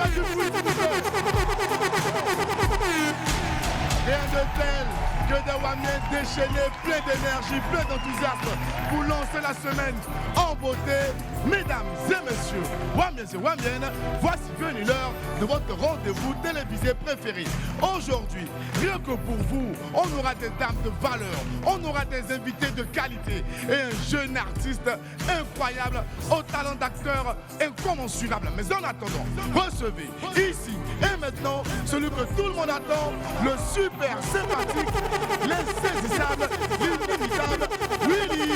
du bruit, s'il vous plaît. Rien de tel que des Wamiens déchaînés, pleins d'énergie, pleins d'enthousiasme pour lancer la semaine en beauté. Mesdames et messieurs, Wamiens et Wamiennes, voici venue l'heure de votre rendez-vous télévisé préféré. Aujourd'hui, rien que pour vous, on aura des dames de valeur, on aura des invités de qualité et un jeune artiste incroyable au talent d'acteur incommensurable. Mais en attendant, recevez ici et maintenant celui que tout le monde attend, le super sympathique, l'insaisissable, l'inimitable Willy.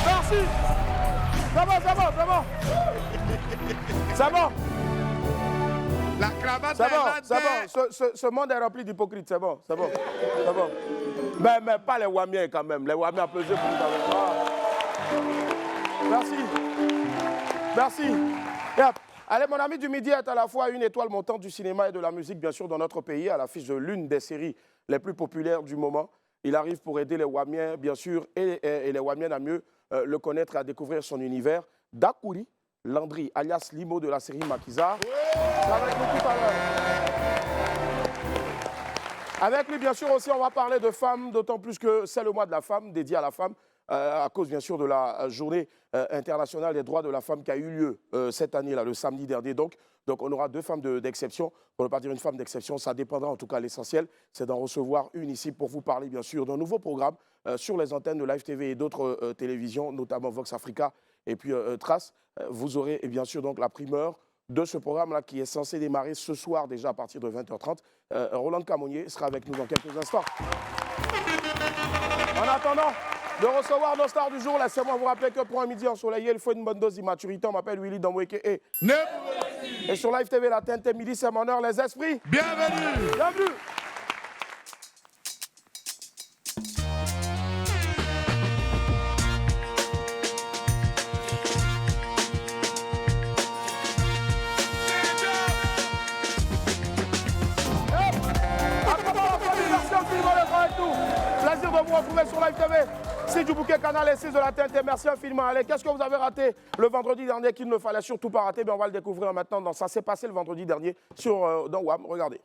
Merci. Ça va. La cravate C'est bon. Ce monde est rempli d'hypocrites, c'est bon. Mais pas les Wamiens quand même. Les Wamiens applaudissent pour nous quand même. Merci. Yep. Allez, mon ami du midi est à la fois une étoile montante du cinéma et de la musique, bien sûr, dans notre pays, à l'affiche de l'une des séries les plus populaires du moment. Il arrive pour aider les Wamiens, bien sûr, et les Wamiennes à mieux le connaître et à découvrir son univers. Dakouri Landry, alias Limo de la série Maquisard. Avec nous tout à l'heure. Avec lui, bien sûr, aussi, on va parler de femmes, d'autant plus que c'est le mois de la femme, dédié à la femme, à cause, bien sûr, de la journée internationale des droits de la femme qui a eu lieu cette année-là, le samedi dernier. Donc, on aura deux femmes d'exception. Pour ne pas dire une femme d'exception, ça dépendra en tout cas. L'essentiel, c'est d'en recevoir une ici pour vous parler, bien sûr, d'un nouveau programme sur les antennes de Live TV et d'autres télévisions, notamment Vox Africa et puis Trace. Vous aurez, et bien sûr, donc la primeur de ce programme-là qui est censé démarrer ce soir déjà à partir de 20h30. Roland Camonier sera avec nous dans quelques instants. En attendant de recevoir nos stars du jour, laissez-moi vous rappeler que pour un midi ensoleillé, il faut une bonne dose d'immaturité. On m'appelle Willy Damweke et sur Live TV, la TNT midi, c'est mon heure, les esprits. Bienvenue. Plaisir de vous retrouver sur Live TV. 6 du bouquet canal et 6 de la TNT. Merci infiniment. Allez, qu'est-ce que vous avez raté le vendredi dernier qu'il ne fallait surtout pas rater? On va le découvrir maintenant. Ça s'est passé le vendredi dernier dans WAM. Regardez.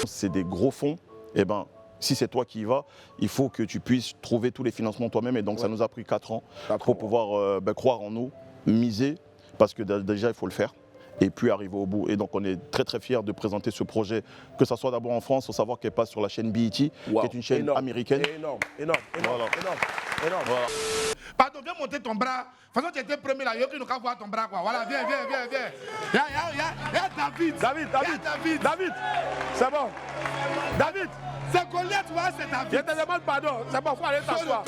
C'est des gros fonds, et ben, si c'est toi qui y vas, il faut que tu puisses trouver tous les financements toi-même. Et donc, ça nous a pris 4 ans pour pouvoir croire en nous, miser, parce que déjà, il faut le faire, et puis arriver au bout. Et donc, on est très, très fiers de présenter ce projet, que ce soit d'abord en France, il faut savoir qu'elle passe sur la chaîne BET, qui est une chaîne américaine. Énorme. Voilà. Pardon, viens monter ton bras. De toute façon, tu étais premier là, il n'y a aucun cas voir ton bras, quoi. Voilà, viens. Il y a David. C'est bon. David. C'est Goliath, tu vois, c'est David. Je te demande pardon. C'est bon, faut aller t'asseoir.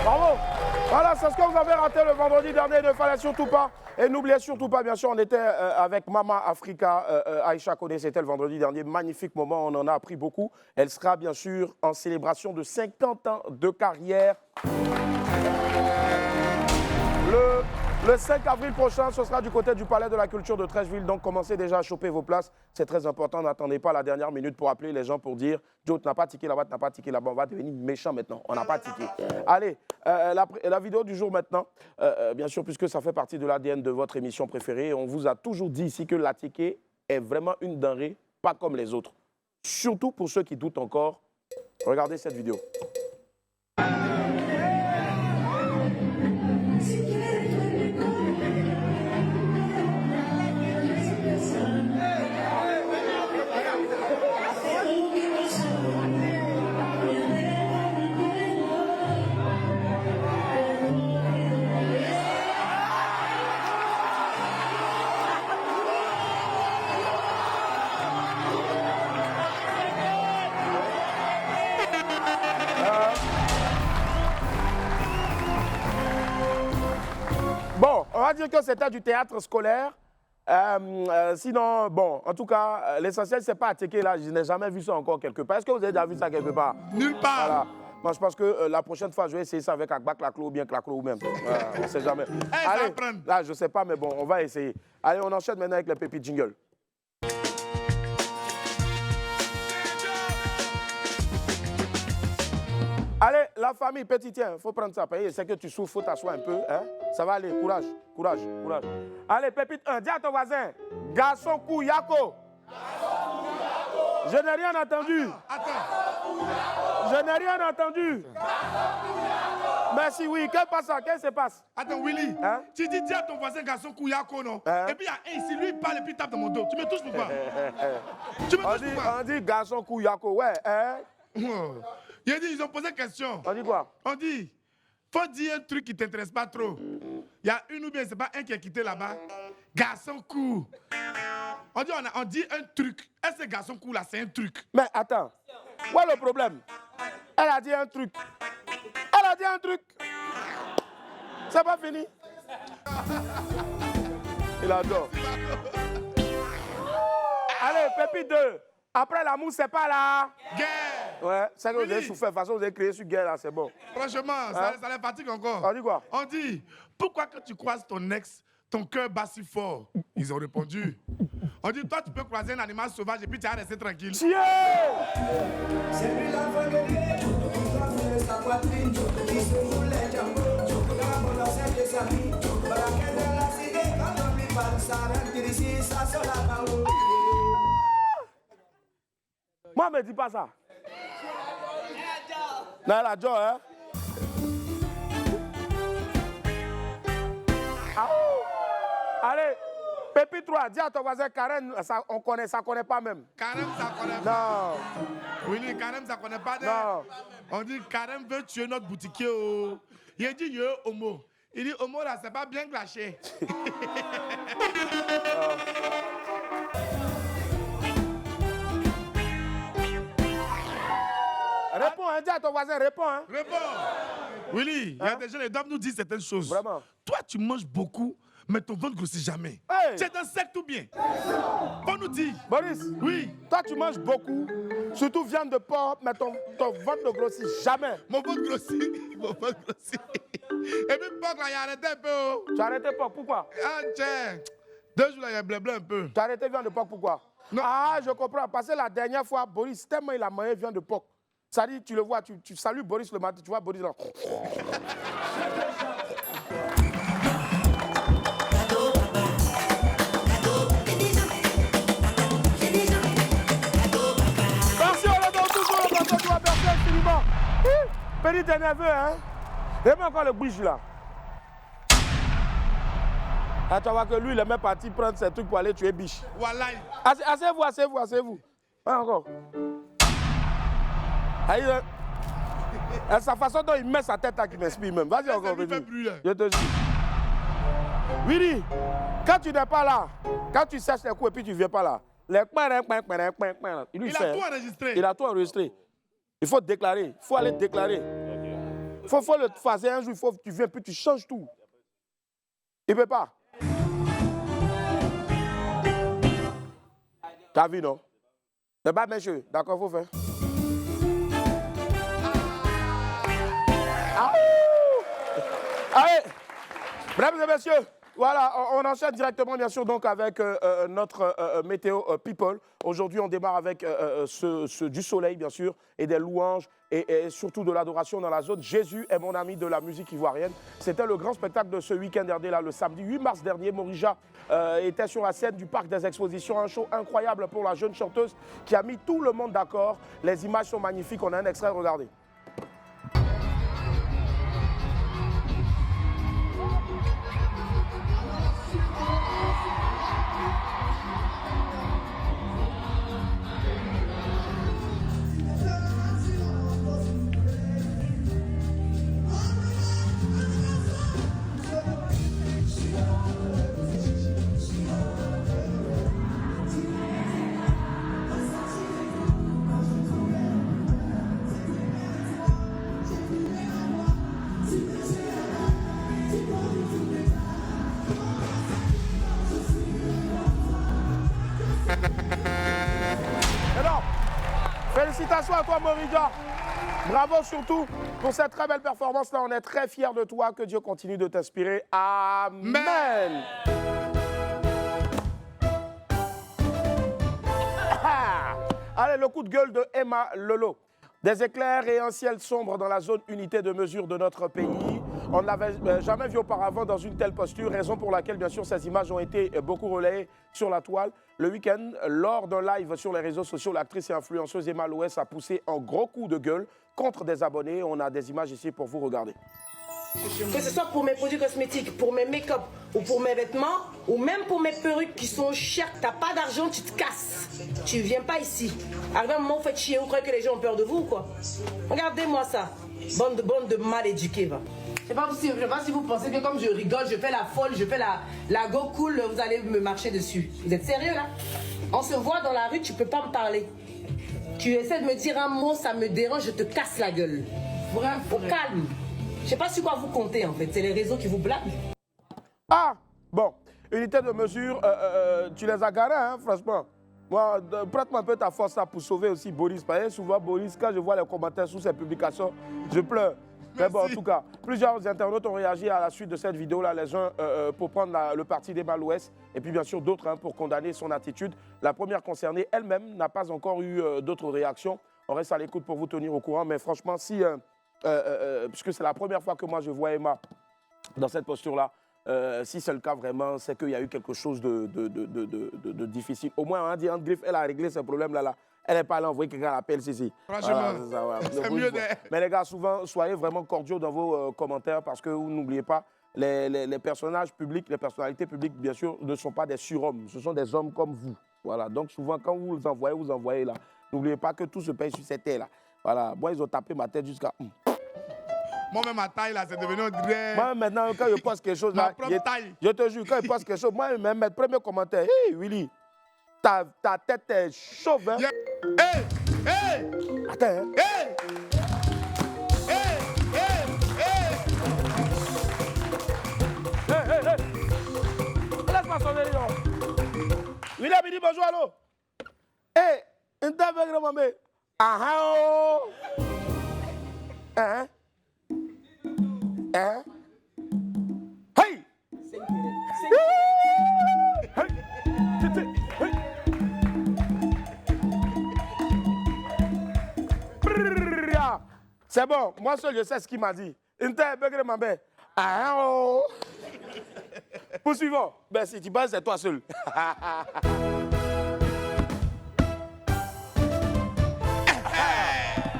Bravo. Voilà, c'est ce que vous avez raté le vendredi dernier. Il ne fallait surtout pas. Et n'oubliez surtout pas, bien sûr, on était avec Mama Africa. Aïcha Koné, c'était le vendredi dernier. Magnifique moment, on en a appris beaucoup. Elle sera bien sûr en célébration de 50 ans de carrière. Le 5 avril prochain, ce sera du côté du Palais de la Culture de Treichville. Donc, commencez déjà à choper vos places. C'est très important. N'attendez pas la dernière minute pour appeler les gens pour dire « Joe, tu n'as pas tiqué là-bas, tu n'as pas tiqué là-bas. » On va devenir méchant maintenant. On n'a pas tiqué. Allez, la vidéo du jour maintenant, bien sûr, puisque ça fait partie de l'ADN de votre émission préférée. On vous a toujours dit ici que la ticket est vraiment une denrée, pas comme les autres. Surtout pour ceux qui doutent encore. Regardez cette vidéo. dire que c'était du théâtre scolaire. Sinon, bon, en tout cas, l'essentiel, c'est pas attaquer là. Je n'ai jamais vu ça encore quelque part. Est-ce que vous avez déjà vu ça quelque part? Nulle part. Voilà. Moi, je pense que la prochaine fois, je vais essayer ça avec Akba Claclo ou bien Claclo ou même. On ne sait jamais. Allez, là, je ne sais pas, mais bon, on va essayer. Allez, on enchaîne maintenant avec le pépi jingle. Allez, la famille, petit, tiens, il faut prendre ça. C'est que tu souffres, il faut t'asseoir un peu. Hein? Ça va aller, courage, courage, courage. Allez, pépite 1, dis à ton voisin, garçon Kouyako. Je n'ai rien entendu. Attends. Je n'ai rien entendu. Merci, oui. Qu'est-ce qui se passe? Attends, Willy. Hein? Tu dis à ton voisin garçon Kouyako, non? Hein? Et puis il y a un ici, lui il parle et puis il tape dans mon dos. Tu me touches pourquoi? Tu me touches pourquoi? On dit garçon Kouyako, ouais. Hein? Il a dit, ils ont posé question. On dit quoi? On dit, faut dire un truc qui ne t'intéresse pas trop. Il y a une ou bien c'est pas un qui est quitté là-bas. Garçon court. On dit un truc. Est-ce que garçon court là, c'est un truc? Mais attends, où est le problème? Elle a dit un truc. Elle a dit un truc. C'est pas fini. Il adore. Allez, Pépi 2. Après l'amour, c'est pas là. Guerre. Ouais, c'est que vous avez souffert. De toute façon, vous avez créé sur guerre là, c'est bon. Franchement, Hein? ça les fatigue encore. On dit quoi? On dit, pourquoi quand tu croises ton ex, ton cœur bat si fort? Ils ont répondu. On dit, toi, tu peux croiser un animal sauvage et puis tu vas rester tranquille. Tiens! C'est lui l'enfant guerrier, il va faire sa poitrine, il se roule les jambes, dans mon ancien des amis, dans la quête de la cité, quand on lui parle, ça rentre ici, ça se la parole. Moi, ne me dis pas ça. Non, elle a joie, hein? Ah. Allez, Pépi 3, dis à ton voisin Karen, ça connaît pas même. Carême, ça connaît pas. Non. Oui, Carême, ça connaît pas. Non. On dit, Carême veut tuer notre boutiquier. Oh. Il a dit, il y a homo. Il dit, homo là, c'est pas bien clashé. Réponds, hein, dis à ton voisin, réponds. Hein. Réponds. Willy, il y a des gens, ils doivent nous dire certaines choses. Vraiment. Toi, tu manges beaucoup, mais ton ventre grossit jamais. Hey. Tu es un secte ou bien? Faut nous dire. Boris, Oui. toi tu manges beaucoup, surtout viande de porc, mais ton ventre ne grossit jamais. Mon ventre grossit. Mon ventre grossit. Et puis, porc, là, il a arrêté un peu. Oh. Tu as arrêté porc, pourquoi? Ah, tiens. 2 jours, là, il a bleu un peu. Tu as arrêté viande de porc, pourquoi? Non. Ah, je comprends. Parce que la dernière fois, Boris, tellement il a mangé viande de porc. Ça dit, tu le vois, tu salues Boris le matin, tu vois Boris là. Merci, on le donne toujours le canton de la personne, absolument. Pédi, t'es nerveux, hein? Remets encore le bouge là. Ah, tu vois que lui, il est même parti prendre ses trucs pour aller tuer biche. Voilà. Asseyez-vous, asseyez-vous, asseyez-vous. Ouais, encore. Sa façon dont il met sa tête là qui m'inspire même. Vas-y encore, lui Pédi. fait bruit, là. Je te dis. Willy, quand tu n'es pas là, quand tu cherches les coups et puis tu ne viens pas là, les Il a tout enregistré. Il a tout enregistré. Il faut déclarer. Il faut aller déclarer. Il faut le faire un jour. Tu viens puis tu changes tout. Il ne peut pas. T'as vu, non? C'est pas monsieur. D'accord, il faut faire. Ah. Allez, mesdames et messieurs, voilà, on enchaîne directement, bien sûr, donc avec notre météo people. Aujourd'hui, on démarre avec du soleil, bien sûr, et des louanges, et surtout de l'adoration dans la zone. Jésus est mon ami de la musique ivoirienne. C'était le grand spectacle de ce week-end dernier, là, le samedi 8 mars dernier. Morija était sur la scène du Parc des Expositions. Un show incroyable pour la jeune chanteuse qui a mis tout le monde d'accord. Les images sont magnifiques. On a un extrait, regardez. Félicitations à toi, Morija. Bravo surtout pour cette très belle performance-là. On est très fiers de toi. Que Dieu continue de t'inspirer. Amen. Allez, le coup de gueule de Emma Lolo. Des éclairs et un ciel sombre dans la zone unité de mesure de notre pays. On ne l'avait jamais vu auparavant dans une telle posture, raison pour laquelle, bien sûr, ces images ont été beaucoup relayées sur la toile. Le week-end, lors d'un live sur les réseaux sociaux, l'actrice et influenceuse Emma Loès a poussé un gros coup de gueule contre des abonnés. On a des images ici pour vous regarder. Que ce soit pour mes produits cosmétiques, pour mes make-up ou pour mes vêtements, ou même pour mes perruques qui sont chères, t'as pas d'argent, tu te casses. Tu viens pas ici. Arrivé un moment, vous faites chier, vous croyez que les gens ont peur de vous ou quoi? Regardez-moi ça. Bande de mal éduqués, va. Je sais pas si vous pensez que comme je rigole, je fais la folle, je fais la go cool, vous allez me marcher dessus. Vous êtes sérieux là? On se voit dans la rue, tu peux pas me parler. Tu essaies de me dire un mot, ça me dérange, je te casse la gueule. Au calme. Je sais pas sur quoi vous comptez en fait, c'est les réseaux qui vous blaguent. Ah, bon, unité de mesure, tu les as garés, hein, franchement. Moi, prête-moi un peu ta force là pour sauver aussi Boris. Parce que souvent, Boris, quand je vois les commentaires sous ses publications, je pleure. Mais bon, en tout cas, plusieurs internautes ont réagi à la suite de cette vidéo-là, les uns pour prendre le parti d'Emma Loès, et puis bien sûr d'autres pour condamner son attitude. La première concernée elle-même n'a pas encore eu d'autres réactions. On reste à l'écoute pour vous tenir au courant, mais franchement, si, puisque c'est la première fois que moi je vois Emma dans cette posture-là, si c'est le cas vraiment, c'est qu'il y a eu quelque chose de difficile. Au moins, on dit Anne Griff, elle a réglé ce problème-là. Elle n'est pas allée envoyer quelqu'un à l'appel, si. Franchement, voilà, c'est mieux de... Mais les gars, souvent, soyez vraiment cordiaux dans vos commentaires parce que vous n'oubliez pas, les personnages publics, les personnalités publiques, bien sûr, ne sont pas des surhommes. Ce sont des hommes comme vous. Voilà. Donc, souvent, quand vous vous envoyez là. N'oubliez pas que tout se paye sur cette terre-là. Voilà. Moi, ils ont tapé ma tête jusqu'à... Moi-même, ma taille, là, c'est devenu un vrai... Moi, maintenant, quand je poste quelque chose, ma là, propre taille. je te jure, quand je poste quelque chose, moi, même mes premiers commentaires, hey, Willy, ta tête est chauve, hein? Yeah. Hey! Hey! Attends, hein? Hey! Hey! Hey! Hey! Hey, hey, hey! Laisse-moi sonner, non? Willy a dit bonjour, allô? Hey! Une table avec le mamé. Ah, oh! Hein? Hein? Hey! C'est bon, moi seul je sais ce qu'il m'a dit. Poursuivons. Ben si tu penses, c'est toi seul.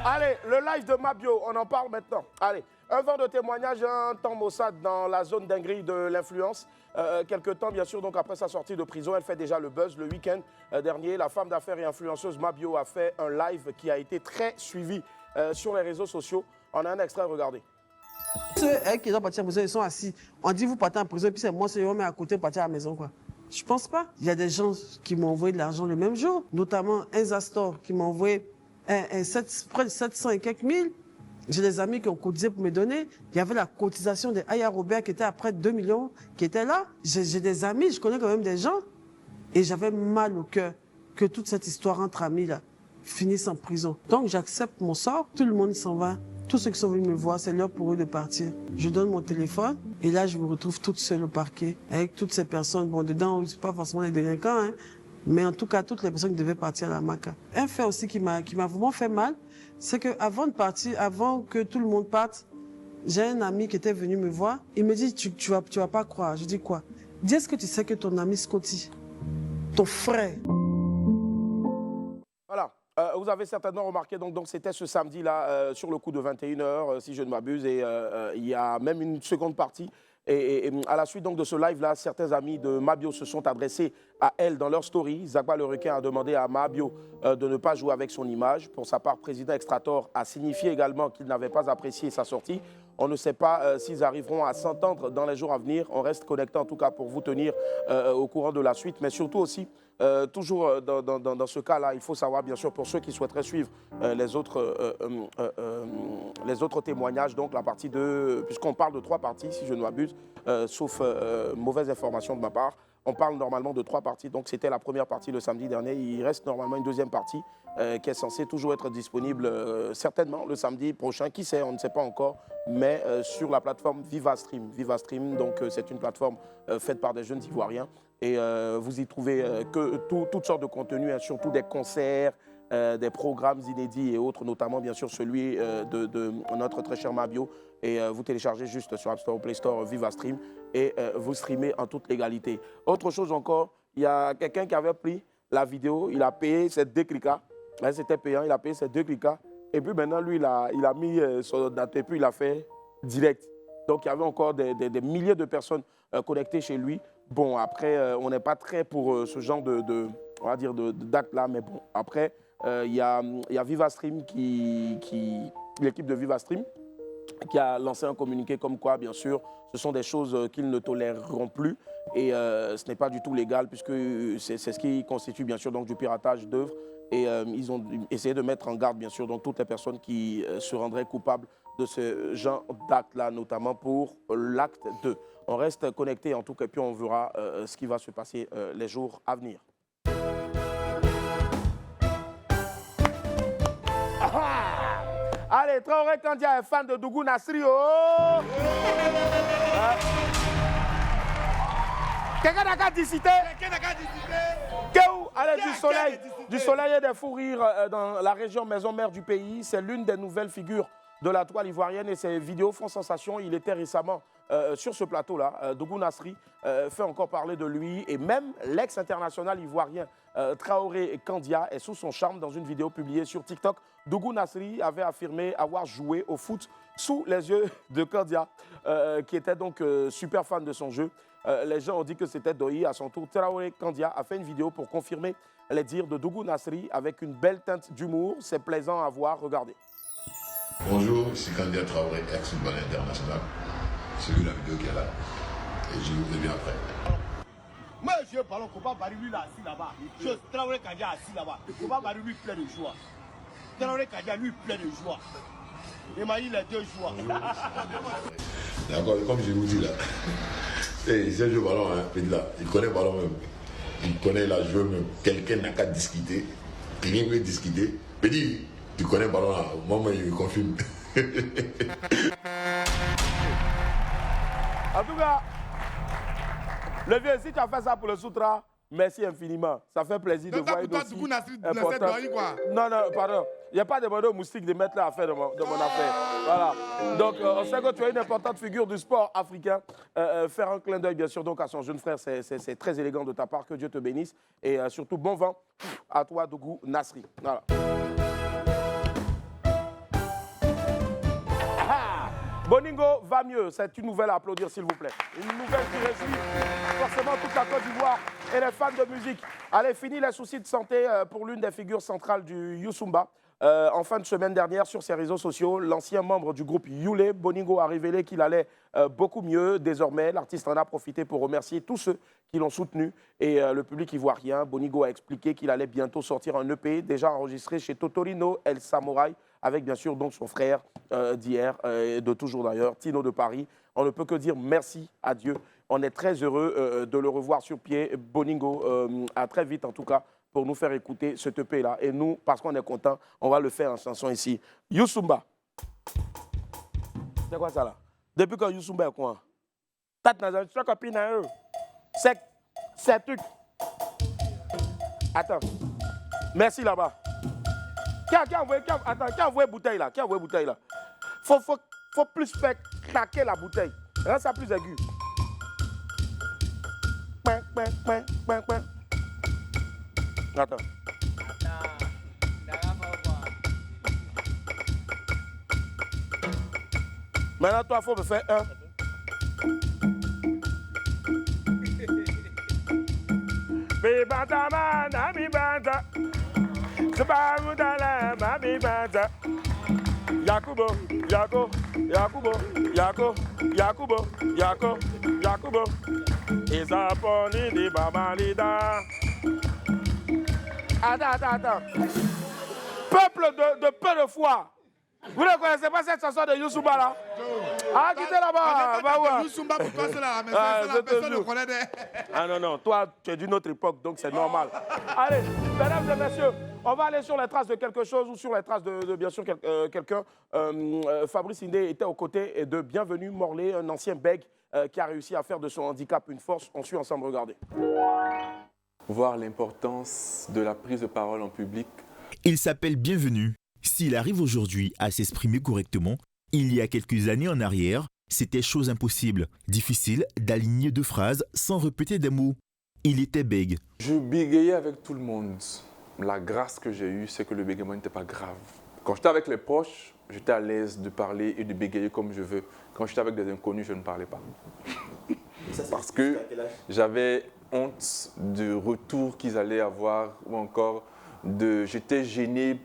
Allez, le live de Mabio, on en parle maintenant. Allez, un vent de témoignage, un temps maussade dans la zone dinguerie de l'influence. Quelque temps, bien sûr, donc après sa sortie de prison, elle fait déjà le buzz. Le week-end dernier, la femme d'affaires et influenceuse Mabio a fait un live qui a été très suivi sur les réseaux sociaux. On a un extrait, regardez. Ceux qui doivent partir en prison, ils sont assis. On dit vous partez en prison, puis c'est moi, c'est eux, mais à côté, partir à la maison, quoi. Je pense pas. Il y a des gens qui m'ont envoyé de l'argent le même jour, notamment un Zastor qui m'a envoyé près de 700 et quelques mille. J'ai des amis qui ont cotisé pour me donner. Il y avait la cotisation de Aya Robert qui était à près de 2 millions, qui était là. J'ai des amis, je connais quand même des gens. Et j'avais mal au cœur que toute cette histoire entre amis là finisse en prison. Donc j'accepte mon sort, tout le monde s'en va. Tous ceux qui sont venus me voir, c'est l'heure pour eux de partir. Je donne mon téléphone et là je me retrouve toute seule au parquet avec toutes ces personnes. Bon, dedans, c'est pas forcément les délinquants, hein, mais en tout cas toutes les personnes qui devaient partir à la MACA. Un fait aussi qui m'a vraiment fait mal, c'est qu'avant de partir, avant que tout le monde parte, j'ai un ami qui était venu me voir. Il me dit, tu vas pas croire. Je dis quoi? Dis, est-ce que tu sais que ton ami Scotty, ton frère... Voilà. Vous avez certainement remarqué, donc c'était ce samedi-là, sur le coup de 21h, si je ne m'abuse, et il y a même une seconde partie. Et à la suite donc, de ce live-là, certains amis de Mabio se sont adressés à elle dans leur story. Zagba le requin a demandé à Mabio de ne pas jouer avec son image. Pour sa part, président Extrator a signifié également qu'il n'avait pas apprécié sa sortie. On ne sait pas s'ils arriveront à s'entendre dans les jours à venir. On reste connecté en tout cas pour vous tenir au courant de la suite, mais surtout aussi, toujours dans ce cas-là, il faut savoir bien sûr pour ceux qui souhaiteraient suivre les autres témoignages, donc la partie 2, puisqu'on parle de 3 parties si je ne m'abuse, sauf mauvaise information de ma part. On parle normalement de 3 parties, donc c'était la première partie le samedi dernier. Il reste normalement une deuxième partie qui est censée toujours être disponible certainement le samedi prochain. Qui sait, on ne sait pas encore, mais sur la plateforme VivaStream. VivaStream, donc c'est une plateforme faite par des jeunes Ivoiriens. Et vous y trouvez toutes sortes de contenus, hein, surtout des concerts, des programmes inédits et autres, notamment bien sûr celui de notre très cher Mabio. Et vous téléchargez juste sur App Store ou Play Store VivaStream et vous streamez en toute légalité. Autre chose encore, il y a quelqu'un qui avait pris la vidéo, il a payé ses 2 clics. C'était payant, il a payé ses 2 clics. Et puis maintenant, lui, il a mis son date et puis il a fait direct. Donc il y avait encore des milliers de personnes connectées chez lui. Bon, après, on n'est pas très pour ce genre on va dire d'acte-là, mais bon, après, il y a VivaStream l'équipe de VivaStream qui a lancé un communiqué comme quoi, bien sûr, ce sont des choses qu'ils ne toléreront plus et ce n'est pas du tout légal puisque c'est ce qui constitue, bien sûr, donc, du piratage d'œuvres. Et ils ont essayé de mettre en garde, bien sûr, donc, toutes les personnes qui se rendraient coupables de ce genre d'acte-là, notamment pour l'acte 2. On reste connecté en tout cas, et puis on verra ce qui va se passer les jours à venir. Allez, Traoré Kandia est fan de Dougou Nasri. Oh! Quelqu'un n'a qu'à discuter. Allez, du soleil et des fous rires dans la région maison-mère du pays. C'est l'une des nouvelles figures de la toile ivoirienne et ses vidéos font sensation. Il était récemment sur ce plateau-là. Dougou Nasri fait encore parler de lui et même l'ex-international ivoirien Traoré Kandia est sous son charme dans une vidéo publiée sur TikTok. Dougou Nasri avait affirmé avoir joué au foot sous les yeux de Kandia, qui était donc super fan de son jeu. Les gens ont dit que c'était Doi. À son tour, Traoré Kandia a fait une vidéo pour confirmer les dires de Dougou Nasri avec une belle teinte d'humour. C'est plaisant à voir. Regardez. Bonjour, ici Kandia Traoré, ex-footballeur international. J'ai vu la vidéo qui est là et je vous reviens après. Moi, je parle au combat Barry, lui, là, assis là-bas. Traoré Kandia assis là-bas. Le combat Barry, lui, plein de joie. Traoré Kandia, lui, plein de joie. Il m'a dit les 2 joies. D'accord, comme je vous dis là, il sait jouer au ballon, hein, là, il connaît le ballon même. Il connaît la joueur même. Quelqu'un n'a qu'à discuter. Rien veut discuter. Pédi, tu connais le ballon là. Moi, il me confirme. En tout cas, le vieux, si tu as fait ça pour le Soutra, merci infiniment. Ça fait plaisir de voir une aussi importante. Non, pardon. Il n'y a pas demandé aux moustiques de mettre l'affaire de mon affaire. Voilà. Donc, on sait que tu es une importante figure du sport africain. Faire un clin d'œil, bien sûr, donc à son jeune frère, c'est très élégant de ta part. Que Dieu te bénisse. Et surtout, bon vent à toi, Dougou Nasri. Voilà. Boningo va mieux, c'est une nouvelle à applaudir s'il vous plaît. Une nouvelle qui réjouit forcément toute la Côte d'Ivoire et les fans de musique. Allez, fini les soucis de santé pour l'une des figures centrales du Youssumba. En fin de semaine dernière, sur ses réseaux sociaux, l'ancien membre du groupe Youlé, Boningo, a révélé qu'il allait beaucoup mieux. Désormais, l'artiste en a profité pour remercier tous ceux qui l'ont soutenu et le public ivoirien. Boningo a expliqué qu'il allait bientôt sortir un EP déjà enregistré chez Totorino El Samouraï, avec bien sûr donc son frère d'hier, et de toujours d'ailleurs, Tino de Paris. On ne peut que dire merci à Dieu. On est très heureux de le revoir sur pied. Boningo, à très vite en tout cas, pour nous faire écouter ce EP-là. Et nous, parce qu'on est content, on va le faire en chanson ici. Youssumba. C'est quoi ça là? Depuis quand Youssumba est quoi? Tu as copine à eux. C'est truc. Attends. Merci là-bas. Qui a envoyé bouteille là? Qui a envoyé bouteille là? Faut plus faire claquer la bouteille. Rends ça plus aigu. Attends. Maintenant, toi, il faut me faire un. Bibanta mana bibanta. Sebabudala ma bibanta. Yakubo, Yako, Yakubo, Yako, Yakubo, Yako, Yakubo. Isaponi di babalida. Attends. Peuple de peu de foi. Vous ne connaissez pas cette chanson de Youssouba là? Ah, quittez là-bas. Bah ouais. Nous sommes pas pour toi, c'est là, mais Ah, c'est je la te personne jure. le connaît. Ah non, non, toi, tu es d'une autre époque, donc c'est normal. Allez, mesdames et messieurs, on va aller sur les traces de quelque chose ou sur les traces de bien sûr, quelqu'un. Fabrice Hindé était aux côtés de Bienvenu Morlaix, un ancien bègue qui a réussi à faire de son handicap une force. On suit ensemble, regardez. Voir l'importance de la prise de parole en public. Il s'appelle Bienvenu. S'il arrive aujourd'hui à s'exprimer correctement, il y a quelques années en arrière, c'était chose impossible. Difficile d'aligner deux phrases sans répéter des mots. Il était bègue. Je bégayais avec tout le monde. La grâce que j'ai eue, c'est que le bégaiement n'était pas grave. Quand j'étais avec les proches, j'étais à l'aise de parler et de bégayer comme je veux. Quand j'étais avec des inconnus, je ne parlais pas. Parce que j'avais honte du retour qu'ils allaient avoir ou encore j'étais gêné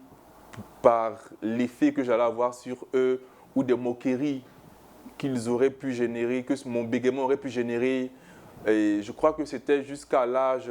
par l'effet que j'allais avoir sur eux ou des moqueries qu'ils auraient pu générer, que mon bégaiement aurait pu générer. Et je crois que c'était jusqu'à l'âge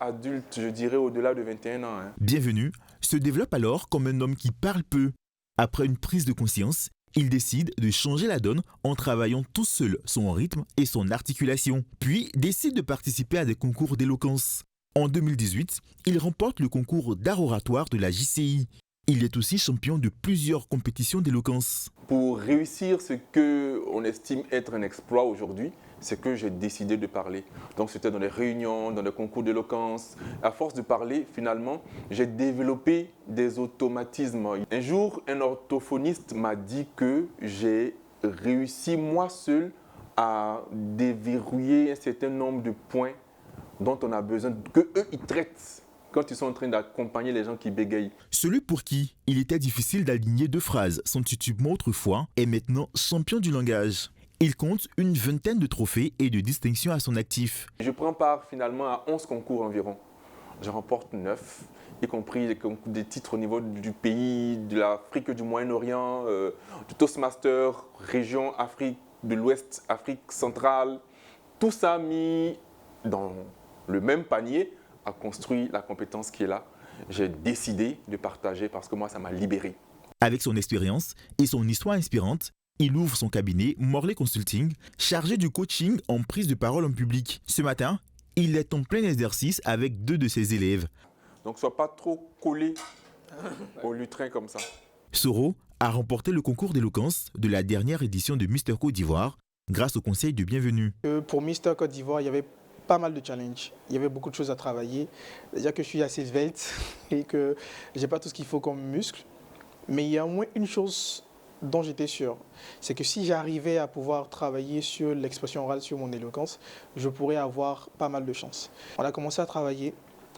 adulte, je dirais au-delà de 21 ans. Bienvenu se développe alors comme un homme qui parle peu. Après une prise de conscience, il décide de changer la donne en travaillant tout seul son rythme et son articulation. Puis décide de participer à des concours d'éloquence. En 2018, il remporte le concours d'art oratoire de la JCI. Il est aussi champion de plusieurs compétitions d'éloquence. Pour réussir ce qu'on estime être un exploit aujourd'hui, c'est que j'ai décidé de parler. Donc c'était dans les réunions, dans les concours d'éloquence. À force de parler, finalement, j'ai développé des automatismes. Un jour, un orthophoniste m'a dit que j'ai réussi moi seul à déverrouiller un certain nombre de points dont on a besoin, que eux ils traitent quand ils sont en train d'accompagner les gens qui bégayent. Celui pour qui il était difficile d'aligner deux phrases son titubement autrefois est maintenant champion du langage. Il compte une vingtaine de trophées et de distinctions à son actif. Je prends part finalement à 11 concours environ. Je remporte 9, y compris des titres au niveau du pays, de l'Afrique du Moyen-Orient, du Toastmaster, région Afrique de l'Ouest, Afrique centrale. Tout ça mis dans le même panier a construit la compétence qui est là. J'ai décidé de partager parce que moi, ça m'a libéré. Avec son expérience et son histoire inspirante, il ouvre son cabinet Morlaix Consulting, chargé du coaching en prise de parole en public. Ce matin, il est en plein exercice avec 2 de ses élèves. Donc, sois pas trop collé au lutrin comme ça. Soro a remporté le concours d'éloquence de la dernière édition de Mister Côte d'Ivoire grâce au conseil de Bienvenu. Pour Mister Côte d'Ivoire, il y avait pas mal de challenges. Il y avait beaucoup de choses à travailler. C'est-à-dire que je suis assez svelte et que je n'ai pas tout ce qu'il faut comme muscle. Mais il y a au moins une chose dont j'étais sûr, c'est que si j'arrivais à pouvoir travailler sur l'expression orale, sur mon éloquence, je pourrais avoir pas mal de chance. On a commencé à travailler,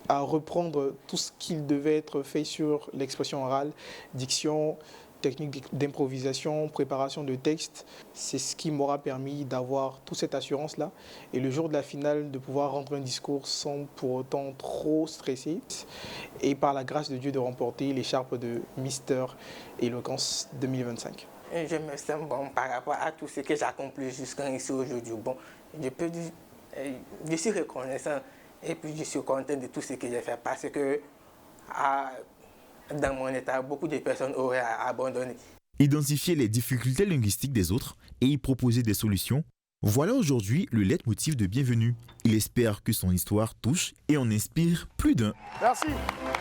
à reprendre tout ce qu'il devait être fait sur l'expression orale, diction, technique d'improvisation, préparation de texte. C'est ce qui m'aura permis d'avoir toute cette assurance-là. Et le jour de la finale, de pouvoir rendre un discours sans pour autant trop stresser. Et par la grâce de Dieu, de remporter l'écharpe de Mister Éloquence 2025. Et je me sens bon par rapport à tout ce que j'ai accompli jusqu'ici aujourd'hui. Bon, je peux dire, je suis reconnaissant et puis je suis content de tout ce que j'ai fait parce que dans mon état, beaucoup de personnes auraient abandonné. Identifier les difficultés linguistiques des autres et y proposer des solutions, voilà aujourd'hui le leitmotiv de Bienvenu. Il espère que son histoire touche et en inspire plus d'un. Merci,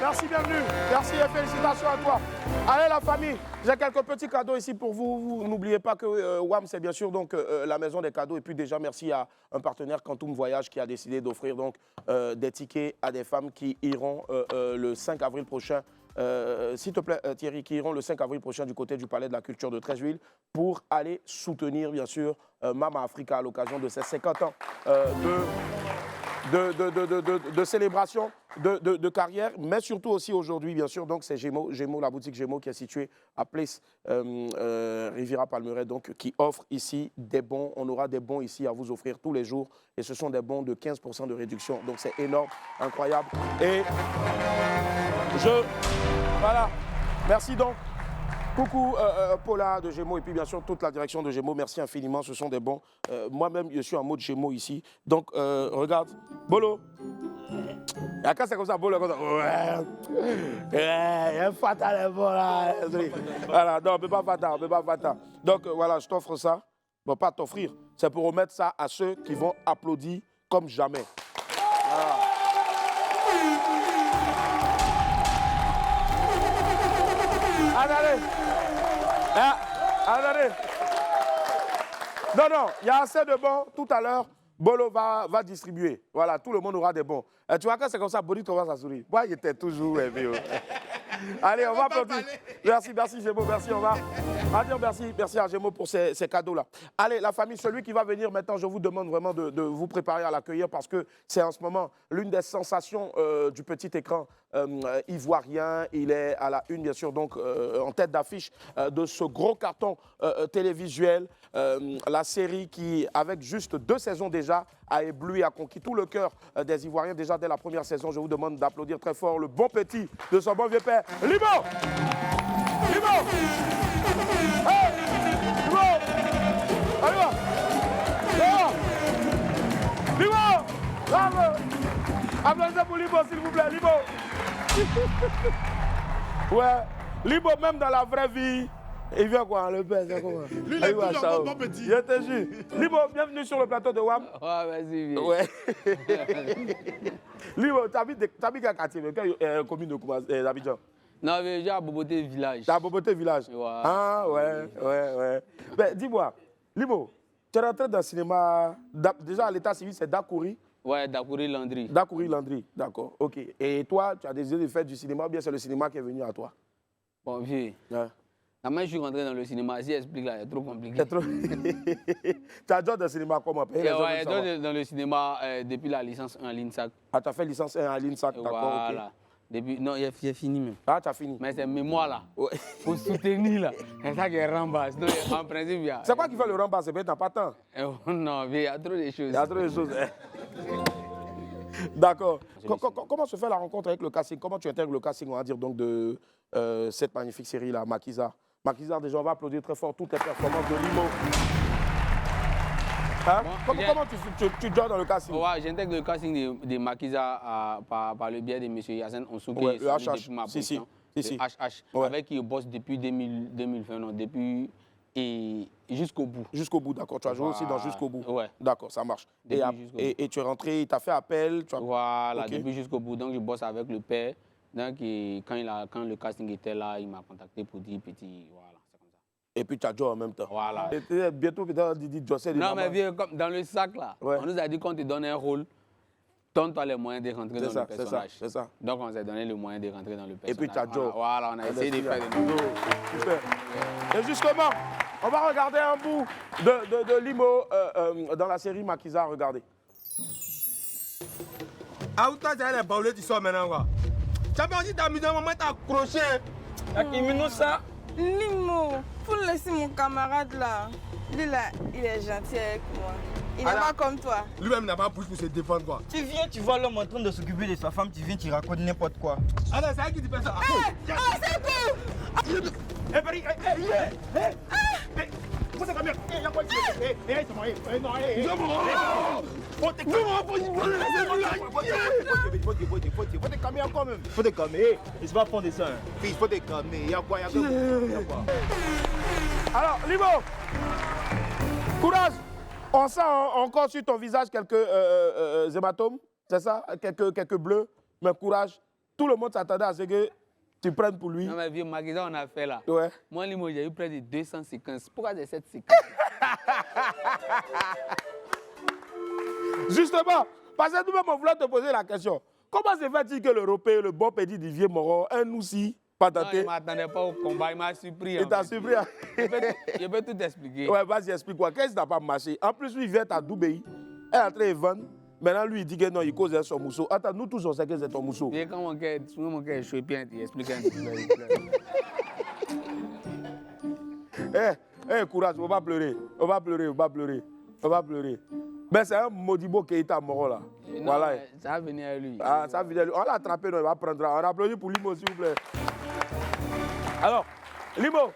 merci, bienvenue. Merci et félicitations à toi. Allez la famille, j'ai quelques petits cadeaux ici pour vous. N'oubliez pas que WAM, c'est bien sûr donc, la maison des cadeaux. Et puis déjà, merci à un partenaire Quantum Voyage qui a décidé d'offrir donc des tickets à des femmes qui iront le 5 avril prochain. S'il te plaît, Thierry, qui iront le 5 avril prochain du côté du Palais de la Culture de Treichville pour aller soutenir, bien sûr, Mama Africa à l'occasion de ses 50 ans de célébration de carrière, mais surtout aussi aujourd'hui, bien sûr, donc c'est Gémeaux, la boutique Gémeaux qui est située à Place Riviera Palmeraie, donc qui offre ici des bons. On aura des bons ici à vous offrir tous les jours et ce sont des bons de 15% de réduction. Donc c'est énorme, incroyable. Et voilà, merci donc. Coucou Paula de Gémeaux et puis bien sûr toute la direction de Gémeaux, merci infiniment, ce sont des bons. Moi-même, je suis en mode Gémeaux ici. Donc regarde, Bolo, Et quand c'est comme ça, Bolo, comme ça, ouais, un fatal est bon là. Voilà, non, on ne peut pas fatal, on peut pas fatal. Donc voilà, je t'offre ça. Bon, pas t'offrir, c'est pour remettre ça à ceux qui vont applaudir comme jamais. Voilà. Attendez. Attendez. Non, il y a assez de bons. Tout à l'heure, Bolo va distribuer. Voilà, tout le monde aura des bons. Tu vois, quand c'est comme ça, Boli commence à sourire. Moi, il était toujours aimé. Allez, on va applaudir. Merci, Gémeaux, merci, on va dire merci à Gémeaux pour ces cadeaux-là. Allez, la famille, celui qui va venir maintenant, je vous demande vraiment de vous préparer à l'accueillir parce que c'est en ce moment l'une des sensations du petit écran ivoirien. Il est à la une, bien sûr, donc en tête d'affiche de ce gros carton télévisuel. La série qui, avec juste 2 saisons déjà, a ébloui, a conquis tout le cœur des Ivoiriens déjà dès la première saison. Je vous demande d'applaudir très fort le bon petit de son bon vieux père, Limo. Limo. Hey, Limo. Allez, va. Limo. Bravo. Applaudissez pour Limo, s'il vous plaît, Limo. Ouais, Limo, même dans la vraie vie, il vient quoi, le père, c'est comment? Lui, il est toujours bon petit. Je te jure. Limo, bienvenue sur le plateau de WAM. Ouais, vas-y, viens. Ouais. Limo, t'habites quel quartier, quelle commune d'Abidjan? Non, mais j'ai à Boboté village. T'as à Boboté village? Ouais. Ah, ouais. Ben, dis-moi, Limo, tu es rentré dans le cinéma, déjà à l'état civil, c'est Dakouri? Ouais, Dakouri Landry. Dakouri Landry, d'accord, ok. Et toi, tu as décidé de faire du cinéma ou bien c'est le cinéma qui est venu à toi? Bon, vieux. Ouais. Quand je suis rentré dans le cinéma, si explique là, c'est trop compliqué. C'est trop... Tu as déjà dans le cinéma comment? Ouais, dans le cinéma depuis la licence 1 à l'INSAC. Ah, tu as fait licence 1 à l'INSAC, d'accord, voilà. ok. Depuis... Non, j'ai fini même. Ah, tu as fini? Mais c'est mémoire là. Ouais. Pour soutenir là. C'est ça qui est rembas. Sinon, en principe, il y a... C'est quoi qui fait le rembas? C'est peut-être t'as pas temps. Non, il y a trop de choses. Il y a trop de choses. D'accord. Comment se fait la rencontre avec le casting? Comment tu intègres le casting, on va dire, donc, de cette magnifique série-là, Maquisard? Maquisard, déjà, on va applaudir très fort toutes les performances de Limo. Hein? Bon, comment tu joins dans le casting? Ouais, j'intègre le casting de Maquisard par le biais de M. Yassine Onsouké, ouais, le HH. depuis ma position. Le HH, ouais. Avec qui je bosse depuis 2020, non, depuis et jusqu'au bout. Jusqu'au bout, d'accord. Tu as joué aussi dans Jusqu'au bout. Ouais. D'accord, ça marche. Et tu es rentré, il t'a fait appel. Voilà, okay. Depuis Jusqu'au bout. Donc je bosse avec le père. Donc quand le casting était là, il m'a contacté pour dire petit, voilà. Et puis tu as joué en même temps. Voilà. Et bientôt, peut-être, Didi Jossé. Non, mais vieux, comme dans le sac, là, ouais. On nous a dit qu'on te donne un rôle, donne-toi les moyens de rentrer dans le personnage. C'est ça. Donc, on s'est donné le moyen de rentrer dans le personnage. Et puis tu as joué. Voilà, on a essayé de faire des nouveaux. Super. Et justement, on va regarder un bout de Limo dans la série Maquisard. Regardez. Ah, où t'as les baoulés, tu sors maintenant, quoi. Tu as bien dit t'as mis un moment, t'as accroché. Qui minute ça? Limo, faut laisser mon camarade là. Lui là, il est gentil avec moi. Il n'est pas comme toi. Lui-même n'a pas bouche pour se défendre, quoi. Tu viens, tu vois l'homme en train de s'occuper de sa femme, tu viens, tu racontes n'importe quoi. Ah non, c'est elle qui te fait ça. C'est cool. Faut te calmer encore même. Faut te calmer. Il se va prendre des seins. Il faut te calmer. Il y a quoi? Alors, Limo, courage. On sent encore sur ton visage quelques hématomes, c'est ça? Quelques bleus, mais courage. Tout le monde s'attendait à ce que tu prennes pour lui. Non, mais vieux Maquisard, on a fait là. Ouais. Moi, Limo, j'ai eu près de 200 séquences. Pourquoi j'ai cette séquence? Justement, parce que nous-mêmes, on voulait te poser la question. Comment se fait-il que l'Européen, le bon petit du vieux Moron, un aussi, pas tenté? Non, il ne m'attendait pas au combat, il m'a surpris. Il t'a surpris? Je peux tout expliquer. Ouais, vas-y, explique-moi. Qu'est-ce qui n'a pas marché? En plus, lui, il vient à Doubéi. Elle est en train de vendre. Maintenant, lui, il dit que non, il cause son mousseau. Attends, nous tous, on sait que c'est ton mousseau. Et quand mon cœur est chaud, puis il explique un peu. Courage, on va pleurer. On va pleurer. Mais c'est un Modibo Keïta Moro là. Non, voilà. Ça va venir à lui. Ah, ça va venir à lui. On l'a attrapé, non, il va prendre. On applaudit pour Limo, s'il vous plaît. Alors, Limo,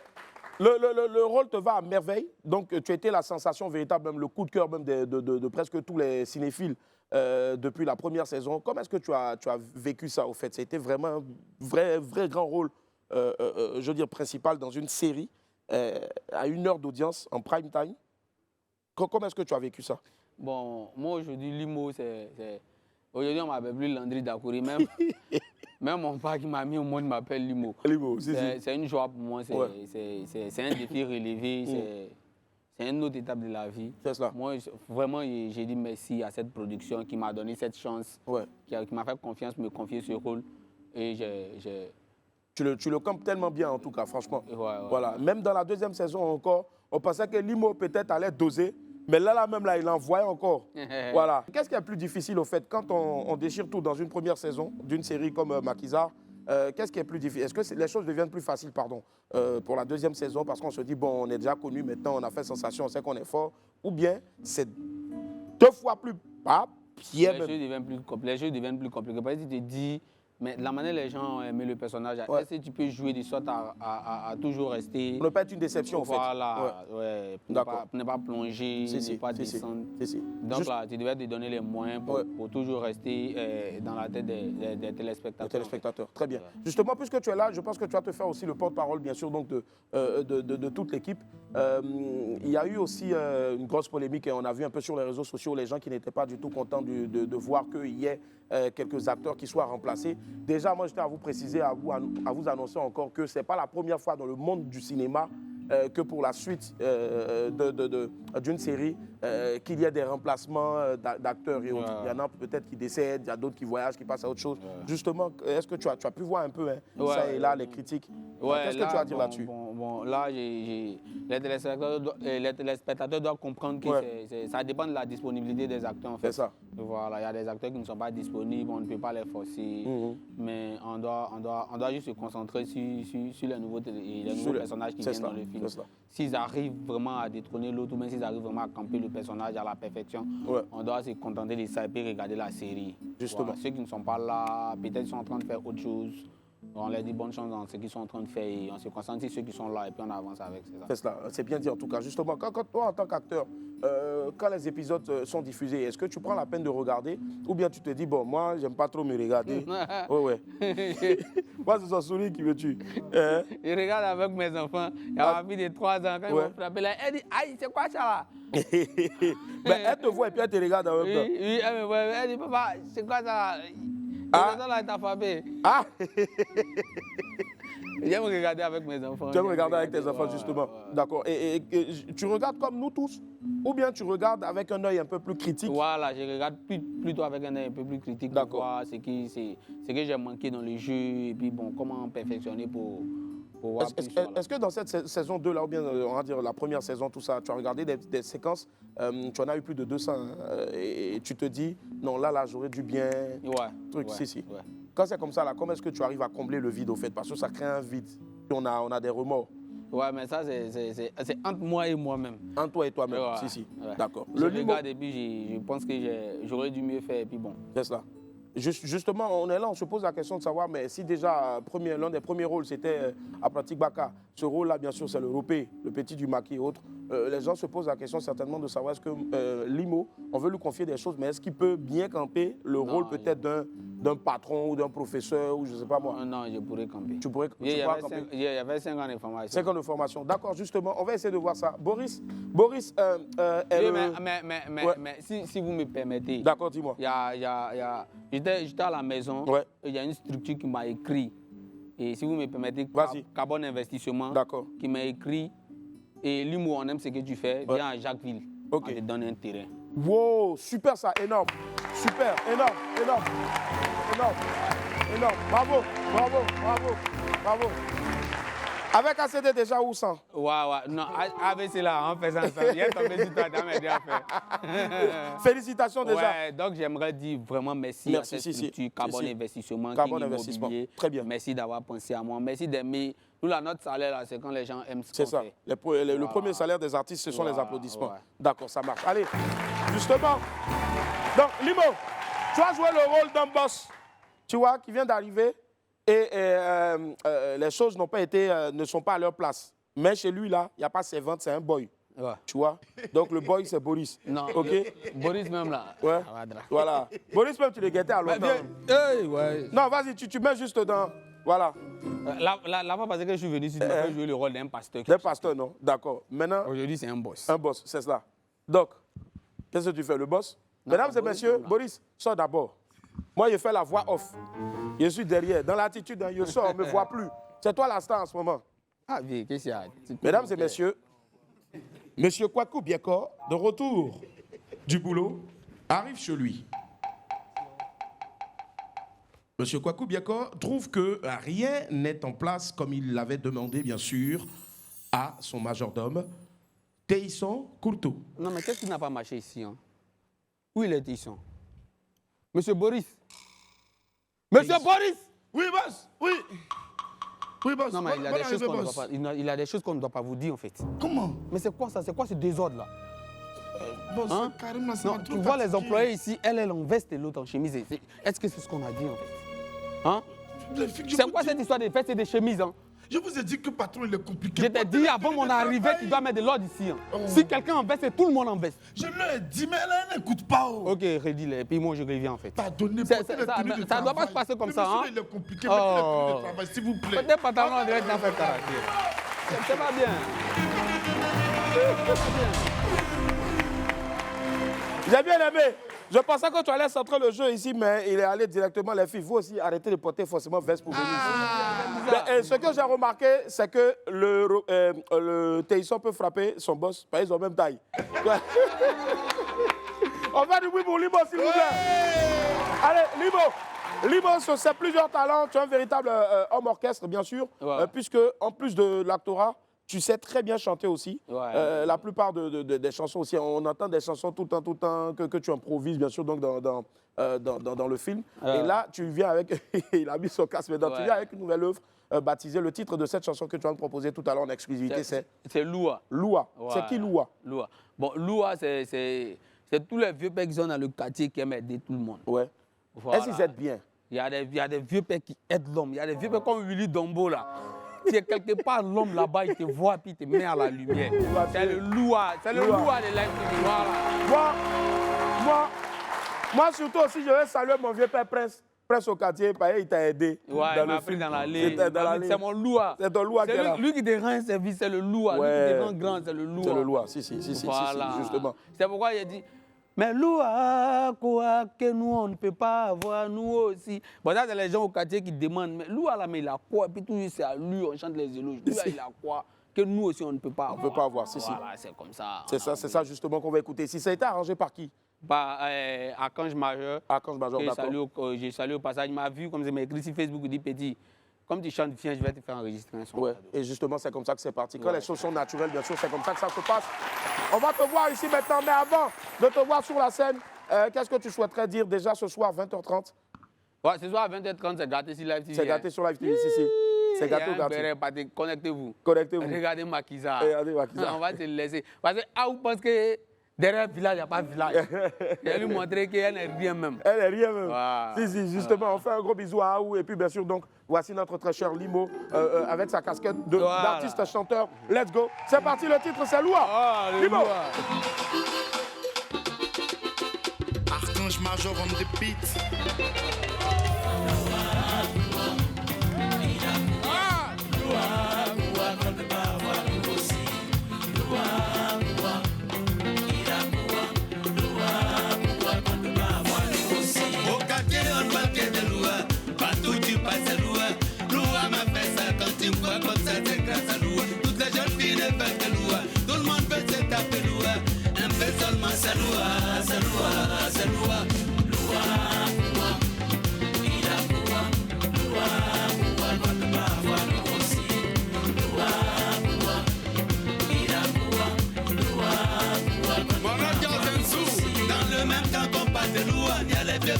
le rôle te va à merveille. Donc, tu étais la sensation véritable, même le coup de cœur même de presque tous les cinéphiles depuis la première saison. Comment est-ce que tu as vécu ça, au fait? C'était vraiment un vrai grand rôle, je veux dire, principal dans une série à 1 heure d'audience en prime time. Comment est-ce que tu as vécu ça? Bon, moi aujourd'hui, Limo, aujourd'hui on m'appelle plus Landry Dakouri. Même mon père qui m'a mis au monde m'appelle Limo. Limo, c'est une joie pour moi, c'est un défi relevé, c'est une autre étape de la vie. C'est cela. Moi, vraiment, j'ai dit merci à cette production qui m'a donné cette chance, qui m'a fait confiance, me confier ce rôle. Et Tu le campes tellement bien, en tout cas, franchement. Ouais. Voilà. Même dans la 2e saison encore, on pensait que Limo peut-être allait doser, mais là même, il envoyait encore. Voilà. Qu'est-ce qui est plus difficile, au fait, quand on déchire tout dans une première saison d'une série comme Maquisard? Qu'est-ce qui est plus difficile? Est-ce que les choses deviennent plus faciles, pour la 2e saison, parce qu'on se dit, bon, on est déjà connu, maintenant on a fait sensation, on sait qu'on est fort, ou bien c'est 2 fois plus bas, les jeux deviennent plus compliqués. Parce que tu te dis, mais la manière dont les gens ont aimé le personnage, est-ce que tu peux jouer de sorte à toujours rester... Pour ne pas être une déception, en fait. Voilà, pour ne pas plonger, ne pas descendre. Donc là, tu devais te donner les moyens pour toujours rester dans la tête des téléspectateurs. Très bien. Justement, puisque tu es là, je pense que tu vas te faire aussi le porte-parole, bien sûr, donc de toute l'équipe. Il y a eu aussi une grosse polémique, et on a vu un peu sur les réseaux sociaux les gens qui n'étaient pas du tout contents de voir qu'il y ait quelques acteurs qui soient remplacés. Déjà, moi, je tiens à vous préciser, à vous annoncer encore que ce n'est pas la première fois dans le monde du cinéma que pour la suite d'une série, qu'il y ait des remplacements d'acteurs et autres. Il y en a peut-être qui décèdent, il y a d'autres qui voyagent, qui passent à autre chose. Justement, est-ce que tu as pu voir un peu ça et là, les critiques? Qu'est-ce que tu as à dire là-dessus? Là, les téléspectateurs doivent comprendre que ça dépend de la disponibilité des acteurs, en fait. C'est ça. Voilà, il y a des acteurs qui ne sont pas disponibles, on ne peut pas les forcer, mais on doit juste se concentrer sur les nouveaux personnages qui viennent dans le film. S'ils arrivent vraiment à détrôner l'autre, ou même s'ils arrivent vraiment à camper le personnage à la perfection, on doit se contenter de ça et puis regarder la série. Justement. Voilà, ceux qui ne sont pas là, peut-être sont en train de faire autre chose. On leur dit bonne chance dans ce qu'ils sont en train de faire et on se concentre sur ceux qui sont là et puis on avance avec. C'est cela, c'est bien dit en tout cas. Justement, quand toi, en tant qu'acteur, quand les épisodes sont diffusés, est-ce que tu prends la peine de regarder ou bien tu te dis, bon, moi, j'aime pas trop me regarder? Moi, c'est son sourire qui me tue. Je regarde avec mes enfants. Il y a ma fille de 3 ans, quand ils m'ont frappé là, elle dit, aïe, c'est quoi ça là? Mais elle te voit et puis elle te regarde en même temps. Oui, elle me voit, elle dit, papa, c'est quoi ça là? Là, il t'a frappé. J'aime regarder avec mes enfants. Tu aimes regarder avec tes enfants, justement. D'accord. Et tu regardes comme nous tous? Ou bien tu regardes avec un œil un peu plus critique? Voilà, je regarde plutôt avec un œil un peu plus critique. D'accord. Pour voir ce que j'ai manqué dans le jeu et puis bon, comment perfectionner pour voir plus. Est-ce que dans cette saison 2, là, ou bien on va dire la première saison, tout ça, tu as regardé des séquences, tu en as eu plus de 200 et tu te dis, non, là, j'aurais dû bien... Si. Quand c'est comme ça, là, comment est-ce que tu arrives à combler le vide, au fait? Parce que ça crée un vide. On a des remords. Ouais, mais ça, c'est entre moi et moi-même. Entre toi et toi-même, si. D'accord. Je regarde et puis je pense que j'aurais dû mieux faire et puis bon. C'est cela. Justement, on est là, on se pose la question de savoir, mais si déjà l'un des premiers rôles, c'était Apratik Baka, ce rôle-là, bien sûr, c'est le Ropé, le petit du maquis et autres, les gens se posent la question certainement de savoir est-ce que Limo, on veut lui confier des choses, mais est-ce qu'il peut bien camper le rôle peut-être d'un patron ou d'un professeur ou je ne sais pas moi? Non, je pourrais camper. Tu pourrais camper? Il y avait 5 ans de formation. 5 ans de formation, d'accord, justement, on va essayer de voir ça. Boris, mais si vous me permettez. D'accord, dis-moi. J'étais à la maison, il y a une structure qui m'a écrit, et si vous me permettez, Carbone Investissement, qui m'a écrit, et Limo, on aime ce que tu fais, viens à Jacquesville, on te donne un terrain. Wow, super ça, énorme, super, énorme. Bravo. Avec ACD déjà ou sans? Ouais, non, avec là, on fait ça ensemble. Il y a tombé sur toi, t'as m'aidé à faire. Félicitations déjà. Ouais, donc j'aimerais dire vraiment merci à cette structure Carbone Investissement, immobilier. Très bien. Merci d'avoir pensé à moi. Merci d'aimer. Nous, notre salaire, là, c'est quand les gens aiment ce qu'on fait. C'est ça. Le premier salaire des artistes, ce sont les applaudissements. D'accord, ça marche. Allez, justement. Donc, Limo, tu as joué le rôle d'un boss, tu vois, qui vient d'arriver. Et les choses ne sont pas à leur place. Mais chez lui, là, il n'y a pas ses ventes, c'est un boy. Ouais. Tu vois? Donc le boy, c'est Boris. Non, ok? Boris même là. Ouais. Voilà. Boris même, tu le guettais à longtemps. Hey, ouais. Non, vas-y, tu mets juste dans... Voilà. La fois passée que je suis venu ici, tu m'as fait jouer le rôle d'un pasteur. D'un pasteur, non? D'accord. Maintenant... Aujourd'hui, c'est un boss. Un boss, c'est cela. Donc, qu'est-ce que tu fais, le boss? Mesdames et messieurs, Boris, sors d'abord. Moi, je fais la voix off. Je suis derrière. Dans l'attitude, je sors, on ne me voit plus. C'est toi la star en ce moment. Ah, oui, qu'est-ce qu'il y a? Mesdames et messieurs, Monsieur Kwaku Bieko, de retour du boulot, arrive chez lui. Monsieur Kwaku Bieko trouve que rien n'est en place comme il l'avait demandé, bien sûr, à son majordome, Teisson Courteau. Non, mais qu'est-ce qui n'a pas marché ici, hein? Où il est, Teisson? Monsieur Boris. Monsieur Boris! Oui, boss, oui. Oui, boss. Non, mais il a des choses qu'on ne doit pas vous dire, en fait. Comment? Mais c'est quoi ça? C'est quoi ce désordre-là? Boss, Hein? carrément, ça Non, m'a tu trop vois les fatigué. employés ici, elle en veste et l'autre en chemise. Est-ce que c'est ce qu'on a dit, en fait? Hein? C'est quoi cette histoire de vestes et de chemises, hein? Je vous ai dit que patron, il est compliqué. Je t'ai dit avant mon arrivée qu'il doit mettre de l'ordre ici. Hein. Si quelqu'un en veste, c'est tout le monde en veste. Je lui ai dit, mais elle n'écoute pas. Oh. Ok, redis-le, et puis moi je reviens en fait. Pardonnez, Ça ne doit pas se passer comme ça. Hein? Il est compliqué, mettez les tenues de travail, s'il vous plaît. Peut-être pantalon, on dirait que t'as fait karaté. C'est pas bien. C'est pas bien. J'ai bien aimé. Je pensais que tu allais centrer le jeu ici, mais il est allé directement. Les filles, vous aussi, arrêtez de porter forcément veste pour venir ici. Ce que j'ai remarqué, c'est que le Teisson peut frapper son boss, parce qu'ils ont même taille. On va du bruit pour Libo, s'il vous plaît. Allez, Libo, c'est plusieurs talents. Tu es un véritable homme orchestre, bien sûr, puisque en plus de l'actorat, tu sais très bien chanter aussi. Ouais. La plupart des chansons aussi, on entend des chansons tout le temps que tu improvises, bien sûr, donc dans le film. Et là, tu viens avec, il a mis son casque, mais tu viens avec une nouvelle œuvre baptisée. Le titre de cette chanson que tu as proposé tout à l'heure en exclusivité, c'est Loua. Loua. Ouais. C'est qui Loua? Loua. Bon, Loua, c'est tous les vieux pères qui sont dans le quartier qui aiment aider tout le monde. Ouais. Voilà. Est-ce qu'ils aident bien? Il y a des vieux pères qui aident l'homme. Il y a des vieux pères comme Willy Dombo, là. Tu es quelque part, l'homme là-bas, il te voit puis il te met à la lumière. C'est le Loua. C'est le Loua de l'infini. Voilà. Moi, surtout aussi, je vais saluer mon vieux père Prince au quartier, parce qu'il t'a aidé. Ouais, il m'a pris dans l'allée. C'est mon Loua. C'est ton Loua qui est là. Lui qui te rend un service, c'est le Loua. Ouais. Lui qui te rend grand, c'est le Loua. C'est le Loua, si, Voilà. justement. C'est pourquoi il a dit, mais Loua, quoi, que nous, on ne peut pas avoir, nous aussi. Bon, ça, c'est les gens au quartier qui demandent, mais Loua, là, mais il a quoi? Puis tout, c'est à lui, on chante les éloges. Lui, là, il a quoi? Que nous aussi, on ne peut pas avoir. On ne peut pas avoir, Voilà, c'est comme ça. C'est ça justement qu'on va écouter. Si ça a été arrangé par qui? Par Archange Majeur. Archange Majeur, d'accord. J'ai salué au passage, il m'a vu, comme il m'a écrit sur Facebook, il dit, petit, comme tu chantes, viens, je vais te faire enregistrer un son. Ouais. Et justement, c'est comme ça que c'est parti. Quand les choses sont naturelles, bien sûr, c'est comme ça que ça se passe. On va te voir ici maintenant, mais avant de te voir sur la scène, qu'est-ce que tu souhaiterais dire déjà ce soir, 20h30? Ouais, ce soir, 20h30, c'est gâté sur Live TV. C'est gâté sur Live TV, si. C'est gâté ou gâté? Connectez-vous. Connectez-vous. Regardez Makiza. Regardez Makiza. On va te laisser. Parce que, vous pensez que derrière le village, il n'y a pas de village. Je vais lui montrer qu'elle n'est rien même. Elle n'est rien même. Wow. Si, justement, on fait un gros bisou à Aou. Et puis, bien sûr, donc, voici notre très cher Limo avec sa casquette d'artiste chanteur. Let's go. C'est parti, le titre, c'est Loua. Limo. Archange Major on the beat.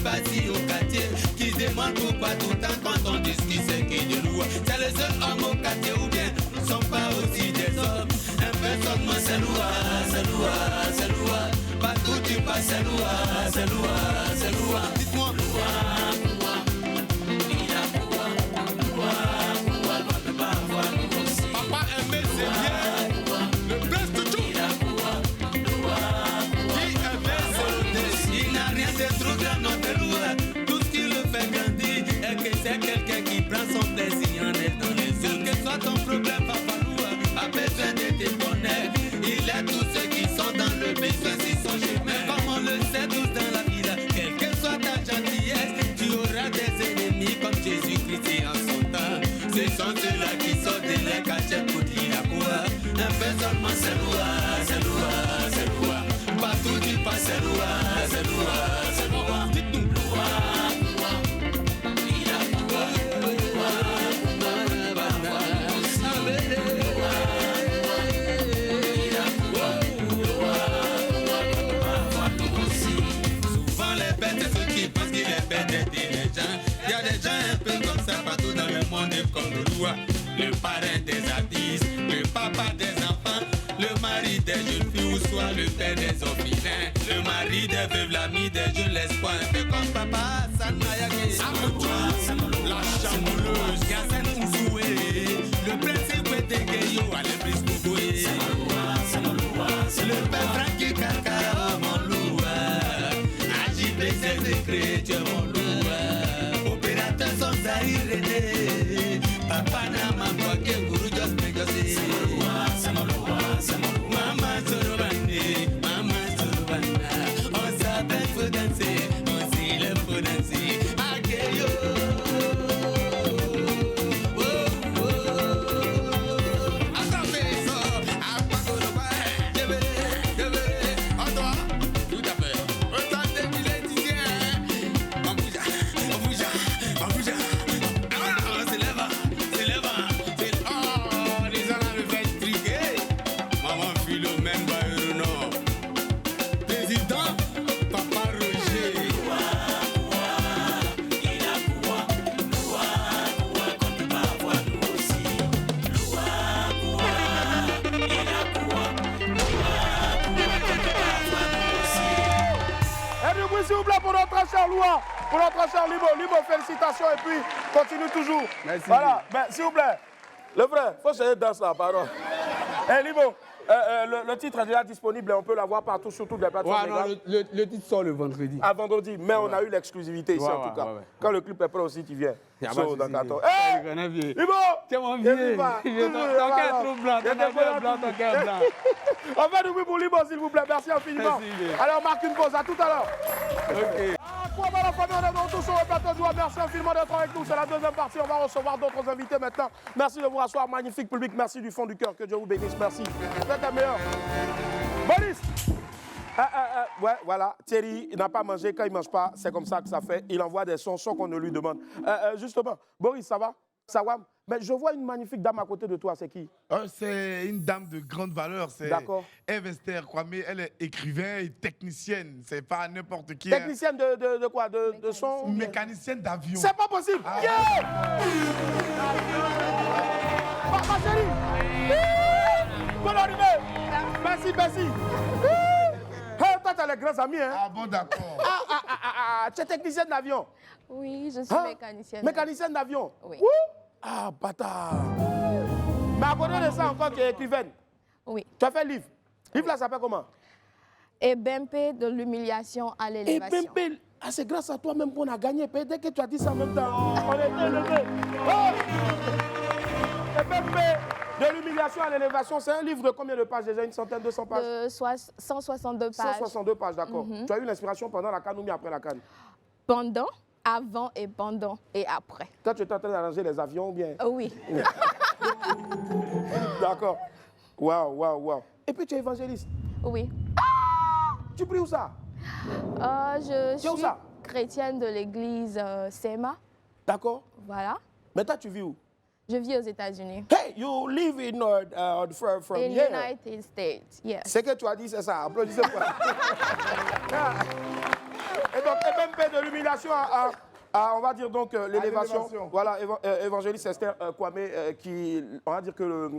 Bâti au quartier qui demande pourquoi tout le temps quand on dit ce qui c'est qui de lourd. C'est le seul homme au quartier sont ceux-là qui sortent de leur cachette pour dire à quoi. Un peu seulement c'est loin, c'est loin, c'est loin. Partout tu passes c'est loin, c'est loin, c'est loin. Dites-nous loin, loin. Il a quoi, loin, souvent les bêtes, ceux qui pensent qu'il est bête d'aider les gens. Il y a des gens un peu comme ça partout dans le monde comme le roi, le parrain des artistes, le papa des enfants, le mari des jeunes filles ou soit le père des orphelins, le mari des veuves, l'ami des jeunes, l'espoir un peu comme papa, Sanayake, la chamouleuse, Gazen Ouzoué, le prince Kwetekeyo, Alebris Kougoué, le père Frankie Kaka, mon loua, agité ses secrets, tu es mon loua, opérateur sans Zahir René, papa n'a maman qui est gourou, just make us say, Mama Sorobane, Mama Sorobana, on s'appelle faut danser, on s'y lève faut danser, Akeyo. S'il vous plaît, pour notre cher Loua, pour notre cher Limo. Limo, félicitations et puis continue toujours. Merci. Voilà, ben, s'il vous plaît, le frère, faut essayer de danser là, pardon. Limo, le titre est déjà disponible et on peut l'avoir partout sur toutes les plateformes. Ouais, non, le titre sort le vendredi. À vendredi, mais on a eu l'exclusivité ici en tout cas. Quand le clip est prêt aussi, tu viens. So, dans Limo, c'est mon vieux. Ton cœur est trop blanc, ton cœur est blanc, ton cœur est blanc. On fait du bruit pour Limo, s'il vous plaît. Merci infiniment. Merci. Allez, on marque une pause. À tout à l'heure. Ok. Quoi, la famille, on est de retour sur le plateau de Joie. Merci infiniment d'être avec nous. C'est la deuxième partie. On va recevoir d'autres invités maintenant. Merci de vous rasseoir. Magnifique public. Merci du fond du cœur. Que Dieu vous bénisse. Merci. Vous êtes la meilleure. Boris. Ouais, voilà. Thierry, il n'a pas mangé. Quand il ne mange pas, c'est comme ça que ça fait. Il envoie des sons sans qu'on ne lui demande. Justement, Boris, ça va? Ça va? Mais je vois une magnifique dame à côté de toi. C'est qui? C'est une dame de grande valeur. C'est Eve Esther Kwame. Elle est écrivain et technicienne. C'est pas n'importe qui. Technicienne de quoi? De son? Mécanicienne d'avion. C'est pas possible. Yeah! Ma chérie. Bonne arrivée. Merci, merci. Hey, toi, tu as les grands amis, hein? Ah bon, d'accord. Tu es technicienne d'avion? Oui, je suis mécanicienne. Mécanicienne d'avion? Oui. Ah, bâtard. Mais à côté de ça, encore, tu es écrivaine? Oui. Tu as fait livre? Livre là, ça s'appelle comment? Ebempe de l'humiliation à l'élévation. Ebempe, c'est grâce à toi-même qu'on a gagné. Dès que tu as dit ça en même temps, on est élevé. Ebempe de l'humiliation à l'élévation, c'est un livre de combien de pages déjà? Une centaine, 200 pages? De 162 pages. 162 pages, d'accord. Tu as eu l'inspiration pendant la canne ou bien après la canne? Pendant, avant et pendant et après. Quand tu étais en train d'arranger les avions ou bien? Oui. D'accord. Waouh. Et puis tu es évangéliste? Oui. Tu pries où ça? Je suis chrétienne de l'église SEMA. D'accord. Voilà. Mais toi, tu vis où? Je vis aux États-Unis. Hey, you live in from in here. United States, yes. C'est que tu as dit, c'est ça. Applaudissez-moi. Et donc, MMP de l'humiliation à, on va dire donc, l'élévation. Voilà, évangéliste Esther Kwame, qui, on va dire que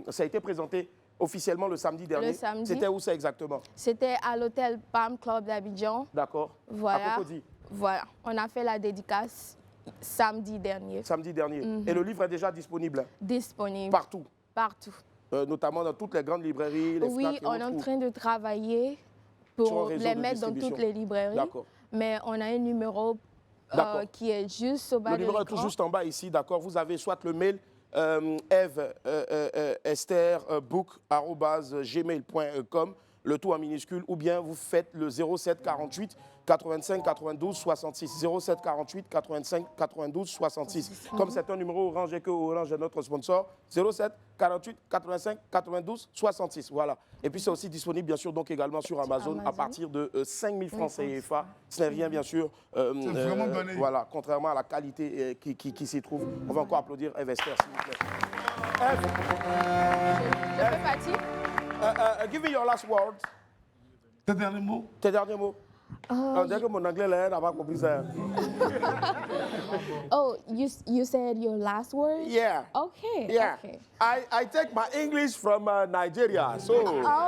ça a été présenté officiellement le samedi dernier. Le samedi. C'était où ça exactement? C'était à l'hôtel Palm Club d'Abidjan. D'accord. Voilà. À Cocody. Voilà. On a fait la dédicace samedi dernier. Samedi dernier. Et le livre est déjà disponible? Disponible. Partout? Partout. Notamment dans toutes les grandes librairies, les Oui, on est en train de travailler pour les mettre dans toutes les librairies. D'accord. Mais on a un numéro qui est juste au bas de l'écran. Le numéro est tout juste en bas ici, d'accord. Vous avez soit le mail Eve Esther book@gmail.com, le tout en minuscule, ou bien vous faites le 07 48 85 92 66. 07 48 85 92 66. Comme c'est un numéro Orange et que Orange est notre sponsor, 07 48 85 92 66. Voilà. Et puis c'est aussi disponible bien sûr donc également sur Amazon à partir de 5 000 francs CFA. Ce n'est rien bien sûr. vraiment donné. Voilà, contrairement à la qualité qui s'y trouve. On va encore applaudir Invester s'il vous plaît. Je peux partir? Give me your last word. Tes derniers mots? Tes derniers mots. On dirait que mon anglais là, n'a pas compris ça. Oh, you said your last word? Yeah. Okay. Yeah. Okay. I take my English from Nigeria, so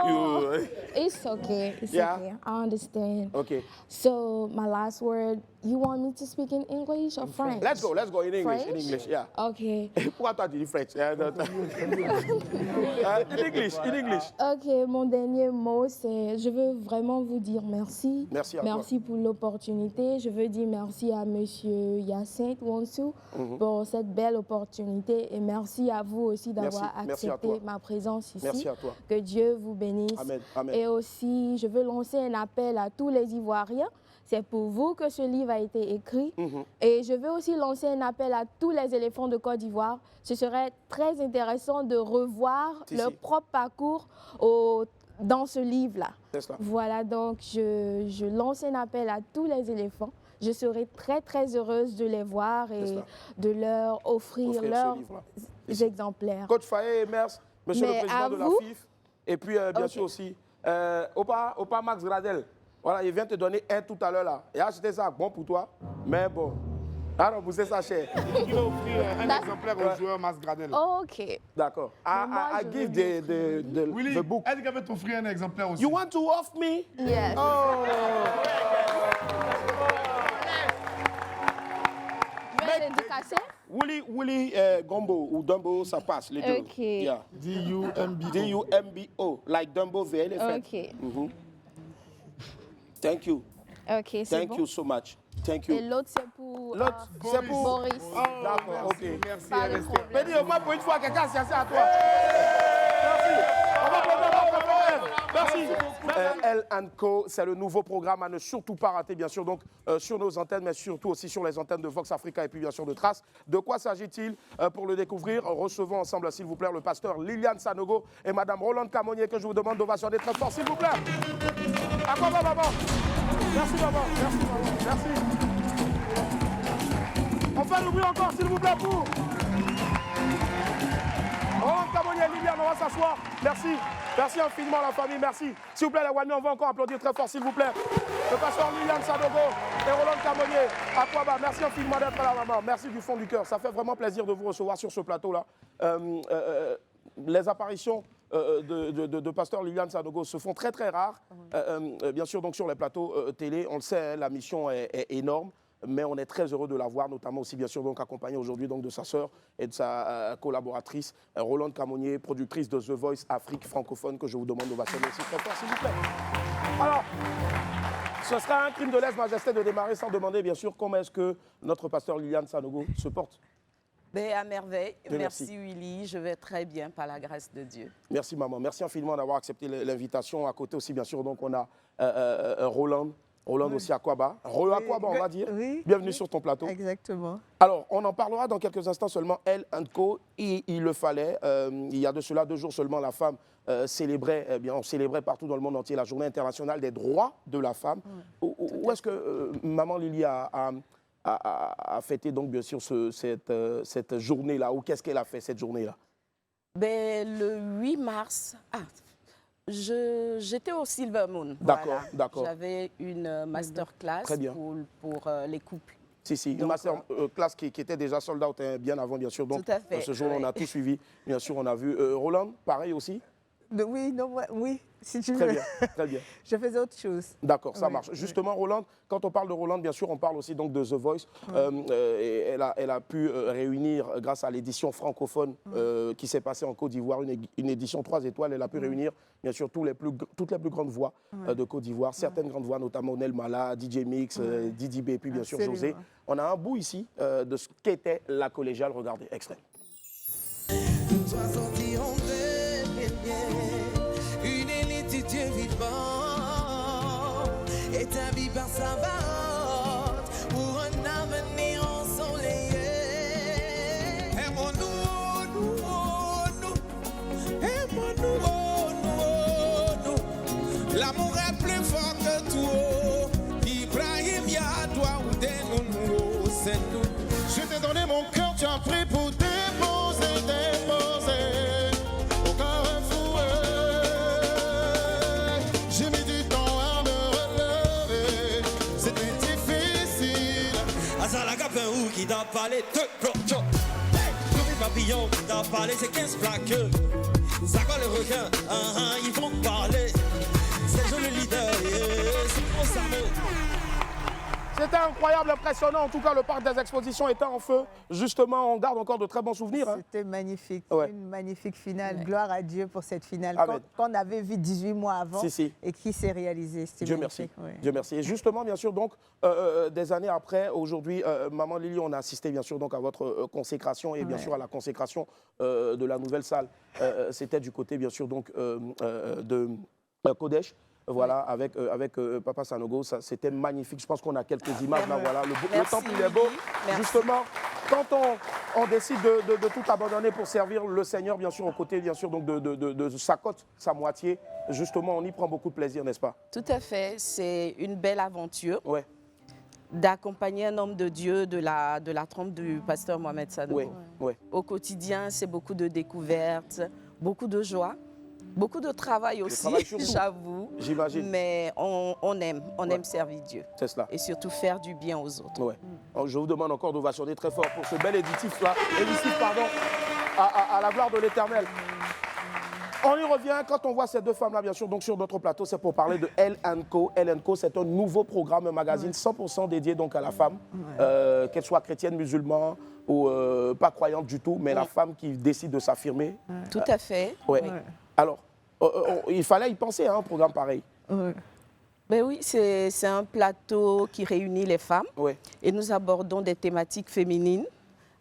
you. It's okay. It's Yeah. okay. I understand. Okay. So my last word. You want me to speak in English or French? Let's go in English. French? In English, yeah. Okay. Pourquoi toi tu dis French? In English. Ok, mon dernier mot, c'est je veux vraiment vous dire merci. Merci à Merci pour l'opportunité. Je veux dire merci à Monsieur Hyacinthe Wonsou pour cette belle opportunité et merci à vous aussi d'avoir Merci à accepté toi. ma présence ici. Merci à toi. Que Dieu vous bénisse. Amen. Amen. Et aussi, je veux lancer un appel à tous les Ivoiriens. C'est pour vous que ce livre a été écrit. Et je veux aussi lancer un appel à tous les éléphants de Côte d'Ivoire. Ce serait très intéressant de revoir leur propre parcours dans ce livre-là. Voilà, donc je lance un appel à tous les éléphants. Je serai très, très heureuse de les voir et de leur offrir leurs exemplaires. Coach Faye, merci. Monsieur Mais le président à de la vous? FIF. Et puis, bien sûr aussi, Opa Max Gradel. Voilà, il vient te donner un tout à l'heure là. Et acheter ça, bon pour toi. Mais bon, alors vous savez ça cher. Il va offrir un exemplaire au joueur Mas Gradel. Ok. D'accord. I give the book. Elle dit qu'elle veut t'offrir un exemplaire aussi. You want to off me? Yes. Oh. Willy Gombo ou Dumbo, ça passe les deux. Ok. Yeah. D-U-M-B-O. D-U-M-B-O. Like Dumbo, VLFN. Ok. Thank you. Ok, c'est Thank bon. you so much. Thank you. Et l'autre, c'est pour C'est pour Boris. D'accord, ok. Merci. Pas de problème. Mais dis, au moins pour une fois, quelqu'un s'y assied à toi. Merci. On va applaudir. Merci. L & Co, c'est le nouveau programme à ne surtout pas rater, bien sûr, donc sur nos antennes, mais surtout aussi sur les antennes de Vox Africa et puis bien sûr de Trace. De quoi s'agit-il? Pour le découvrir, recevons ensemble, s'il vous plaît, le pasteur Liliane Sanogo et Madame Rolande Camonier, que je vous demande d'ovationner très fort, s'il vous plaît. À quoi va, maman? Merci, maman. Merci, maman. Merci. On fait le bruit encore, s'il vous plaît, pour Rolande Camonier, Liliane, on va s'asseoir. Merci. Merci infiniment la famille, merci. S'il vous plaît, les Wami, on va encore applaudir très fort, s'il vous plaît. Le pasteur Liliane Sanogo et Rolande Camonier. À quoi va? Merci infiniment d'être là, maman. Merci du fond du cœur. Ça fait vraiment plaisir de vous recevoir sur ce plateau-là. Les apparitions de pasteur Liliane Sanogo se font très très rares. Bien sûr, donc sur les plateaux télé, on le sait, hein, la mission est énorme. Mais on est très heureux de la voir, notamment aussi bien sûr donc accompagnée aujourd'hui donc de sa sœur et de sa collaboratrice Rolande Camonier, productrice de The Voice Afrique francophone, que je vous demande d'ovationner aussi très fort, s'il vous plaît. Alors, ce sera un crime de lèse-majesté de démarrer sans demander bien sûr comment est-ce que notre pasteur Liliane Sanogo se porte. Ben, à merveille. Dieu Merci merci. Willy, je vais très bien par la grâce de Dieu. Merci maman, merci infiniment d'avoir accepté l'invitation. À côté aussi bien sûr donc on a Rolande aussi à Kwaba. Akwaba, on va dire. Oui. Bienvenue sur ton plateau. Exactement. Alors, on en parlera dans quelques instants seulement. L & Co, il le fallait. Il y a de cela 2 jours seulement, la femme célébrait, on célébrait partout dans le monde entier la journée internationale des droits de la femme. Où est-ce que maman Lily a fêté donc bien sûr cette journée-là? Ou qu'est-ce qu'elle a fait cette journée-là? Ben, le 8 mars, j'étais au Silver Moon. D'accord, voilà. d'accord. J'avais une masterclass pour les couples. Si, une masterclass qui était déjà sold out bien avant, bien sûr. Donc, tout à fait, ce jour, on a tout suivi. Bien sûr, on a vu Rolande, pareil aussi. Oui, si tu veux. Très bien, très bien. Je faisais autre chose. D'accord, ça marche. Justement, Rolande, quand on parle de Rolande, bien sûr, on parle aussi donc de The Voice. Et elle a pu réunir, grâce à l'édition francophone qui s'est passée en Côte d'Ivoire, une édition 3 étoiles, elle a pu réunir, bien sûr, toutes les plus grandes voix de Côte d'Ivoire. Certaines grandes voix, notamment Nel Mala, DJ Mix, Didi B, et puis bien sûr José. On a un bout ici de ce qu'était la collégiale. Regardez, extrait. Une élite Dieu vivant et ta vie persévérante pour un avenir ensoleillé. Aimons-nous, nous, oh, nous. Aimons-nous, oh, nous, oh, nous. L'amour est plus fort que tout. Ibrahim, y'a toi ou des nous, c'est nous. Je t'ai donné mon cœur, tu as pris pour déposer, déposer. Au carrefour, j'ai mis du temps à me relever. C'était difficile. Azalaga Peru qui t'a parlé de procho. Hey, papillon qui t'a parlé, c'est 15 plaqueux. Ça quoi les requins, ils vont parler. C'est je le leader, c'est mon cerveau. C'était incroyable, impressionnant. En tout cas, le parc des expositions était en feu. Justement, on garde encore de très bons souvenirs. Hein. C'était magnifique. Ouais. Une magnifique finale. Gloire à Dieu pour cette finale Amen. qu'on avait vue 18 mois avant et qui s'est réalisée. Dieu merci. Dieu merci. Et justement, bien sûr, donc, des années après, aujourd'hui, Maman Lily, on a assisté bien sûr donc, à votre consécration et bien sûr à la consécration de la nouvelle salle. C'était du côté, bien sûr, donc, de Kodesh. Voilà, avec Papa Sanogo, c'était magnifique. Je pense qu'on a quelques images là, voilà. Le temple, il est beau. Merci. Justement, quand on décide de tout abandonner pour servir le Seigneur, bien sûr, aux côtés, bien sûr, donc de sa côte, sa moitié, justement, on y prend beaucoup de plaisir, n'est-ce pas? Tout à fait. C'est une belle aventure. Ouais. D'accompagner un homme de Dieu de la trempe du pasteur Mohamed Sanogo. Ouais. Ouais. Au quotidien, c'est beaucoup de découvertes, beaucoup de joie. Beaucoup de travail aussi, j'avoue. J'imagine. Mais on aime servir Dieu. C'est cela. Et surtout faire du bien aux autres. Ouais. Alors, je vous demande encore d'ovationner très fort pour ce bel éditif-là. À la gloire de l'Éternel. On y revient quand on voit ces deux femmes-là, bien sûr, donc sur notre plateau, c'est pour parler de L&Co. L&Co, c'est un nouveau programme, un magazine 100% dédié donc à la femme, qu'elle soit chrétienne, musulmane ou pas croyante du tout, mais la femme qui décide de s'affirmer. Tout à fait. Ouais. Alors, il fallait y penser, hein, un programme pareil. Ben oui, c'est un plateau qui réunit les femmes et nous abordons des thématiques féminines.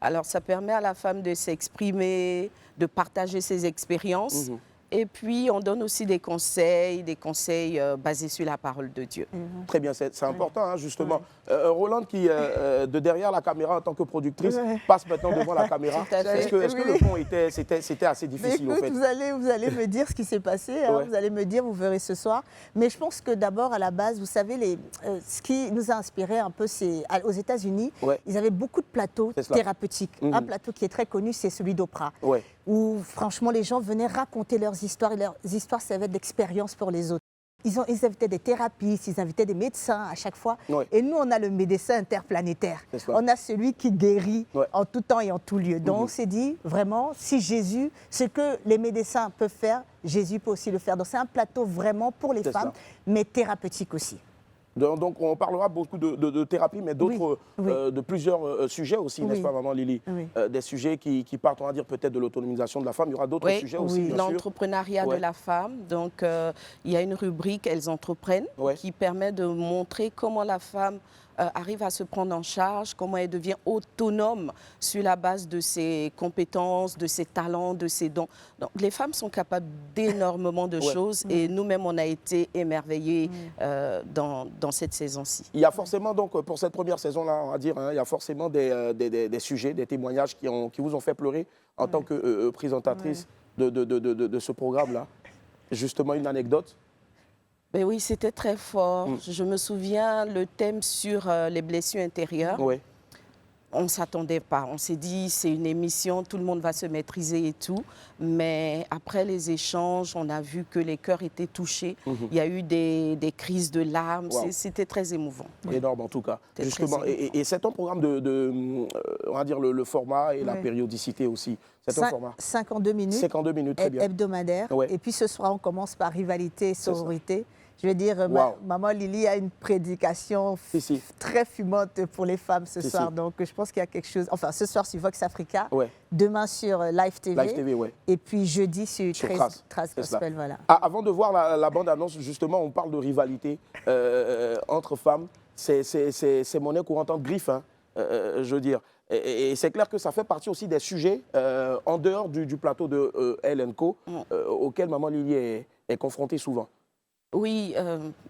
Alors, ça permet à la femme de s'exprimer, de partager ses expériences. Et puis, on donne aussi des conseils basés sur la parole de Dieu. Très bien, c'est important, hein, justement. Roland, qui, de derrière la caméra en tant que productrice, passe maintenant devant la caméra. Est-ce que le pont c'était assez difficile, écoute, au fait? vous allez me dire ce qui s'est passé, hein, vous allez me dire, vous verrez ce soir. Mais je pense que d'abord, à la base, vous savez, ce qui nous a inspiré un peu, c'est aux États-Unis, ils avaient beaucoup de plateaux thérapeutiques. Un plateau qui est très connu, c'est celui d'Oprah. Où franchement les gens venaient raconter leurs histoires et leurs histoires servaient d'expérience pour les autres. Ils invitaient des thérapeutes, ils invitaient des médecins à chaque fois. Et nous, on a le médecin interplanétaire. On a celui qui guérit en tout temps et en tout lieu. Donc on s'est dit, vraiment, si Jésus, ce que les médecins peuvent faire, Jésus peut aussi le faire. Donc c'est un plateau vraiment pour les femmes, mais thérapeutique aussi. Donc on parlera beaucoup de thérapie, mais d'autres, de plusieurs sujets aussi, n'est-ce pas, Maman Lily? Des sujets qui partent, on va dire, peut-être de l'autonomisation de la femme. Il y aura d'autres sujets aussi, bien sûr. L'entrepreneuriat de la femme. Donc, il y a une rubrique, Elles entreprennent, qui permet de montrer comment la femme arrive à se prendre en charge, comment elle devient autonome sur la base de ses compétences, de ses talents, de ses dons. Donc, les femmes sont capables d'énormément de choses et nous-mêmes, on a été émerveillés dans cette saison-ci. Il y a forcément, donc, pour cette première saison-là, on va dire, hein, il y a forcément des sujets, des témoignages qui vous ont fait pleurer en tant que présentatrice de ce programme-là. Justement, une anecdote? Ben oui, c'était très fort. Je me souviens, le thème sur les blessures intérieures. On ne s'attendait pas. On s'est dit, c'est une émission, tout le monde va se maîtriser et tout. Mais après les échanges, on a vu que les cœurs étaient touchés. Il y a eu des crises de larmes. C'était très émouvant. Énorme, en tout cas. Justement, et c'est un programme on va dire, le format et la périodicité aussi. C'est un format 52 minutes. 52 minutes, très bien. Hebdomadaire. Et puis ce soir, on commence par rivalité et sororité. Je veux dire, Maman Lily a une prédication très fumante pour les femmes ce soir. Donc, je pense qu'il y a quelque chose... Enfin, ce soir sur Vox Africa, demain sur Live TV, et puis jeudi sur Trace Gospel. Voilà. Avant de voir la bande-annonce, justement, on parle de rivalité entre femmes. C'est monnaie courante entre griffes, hein, je veux dire. Et c'est clair que ça fait partie aussi des sujets en dehors du plateau de L&Co auquel Maman Lily est confrontée souvent. Oui,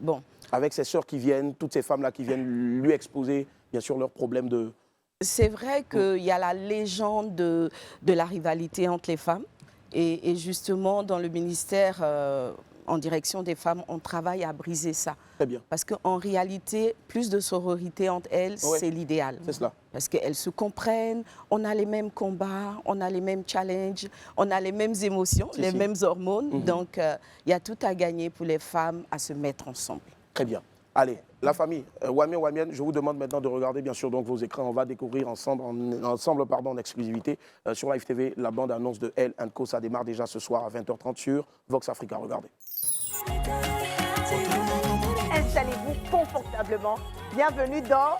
bon. avec ses sœurs qui viennent, toutes ces femmes-là qui viennent lui exposer, bien sûr, leurs problèmes de... C'est vrai qu'il y a la légende de la rivalité entre les femmes. Et justement, dans le ministère, en direction des femmes, on travaille à briser ça. Très bien. Parce qu'en réalité, plus de sororité entre elles, c'est l'idéal. C'est cela. Parce qu'elles se comprennent, on a les mêmes combats, on a les mêmes challenges, on a les mêmes émotions, les mêmes hormones. Donc, il y a tout à gagner pour les femmes à se mettre ensemble. Très bien. Allez, la famille, Wamienne, je vous demande maintenant de regarder bien sûr donc vos écrans. On va découvrir ensemble en exclusivité sur Live TV la bande-annonce de Elle & Co. Ça démarre déjà ce soir à 20h30 sur Vox Africa. Regardez. Installez-vous confortablement. Bienvenue dans...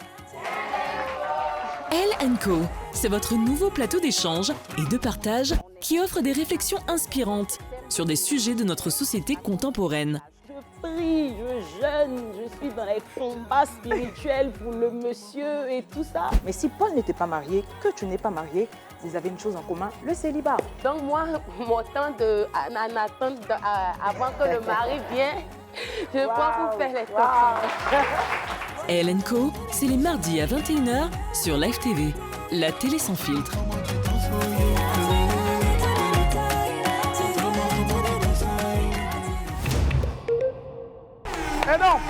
Elle & Co. C'est votre nouveau plateau d'échange et de partage qui offre des réflexions inspirantes sur des sujets de notre société contemporaine. Prie, je jeûne, je suis dans les combats spirituels pour le monsieur et tout ça. Mais si Paul n'était pas marié, que tu n'es pas marié, vous avez une chose en commun, le célibat. Donc moi, mon temps en attente avant que le mari vienne, je prends pour faire les choses. Elle & Co, c'est les mardis à 21h sur Live TV, la télé sans filtre. Énorme,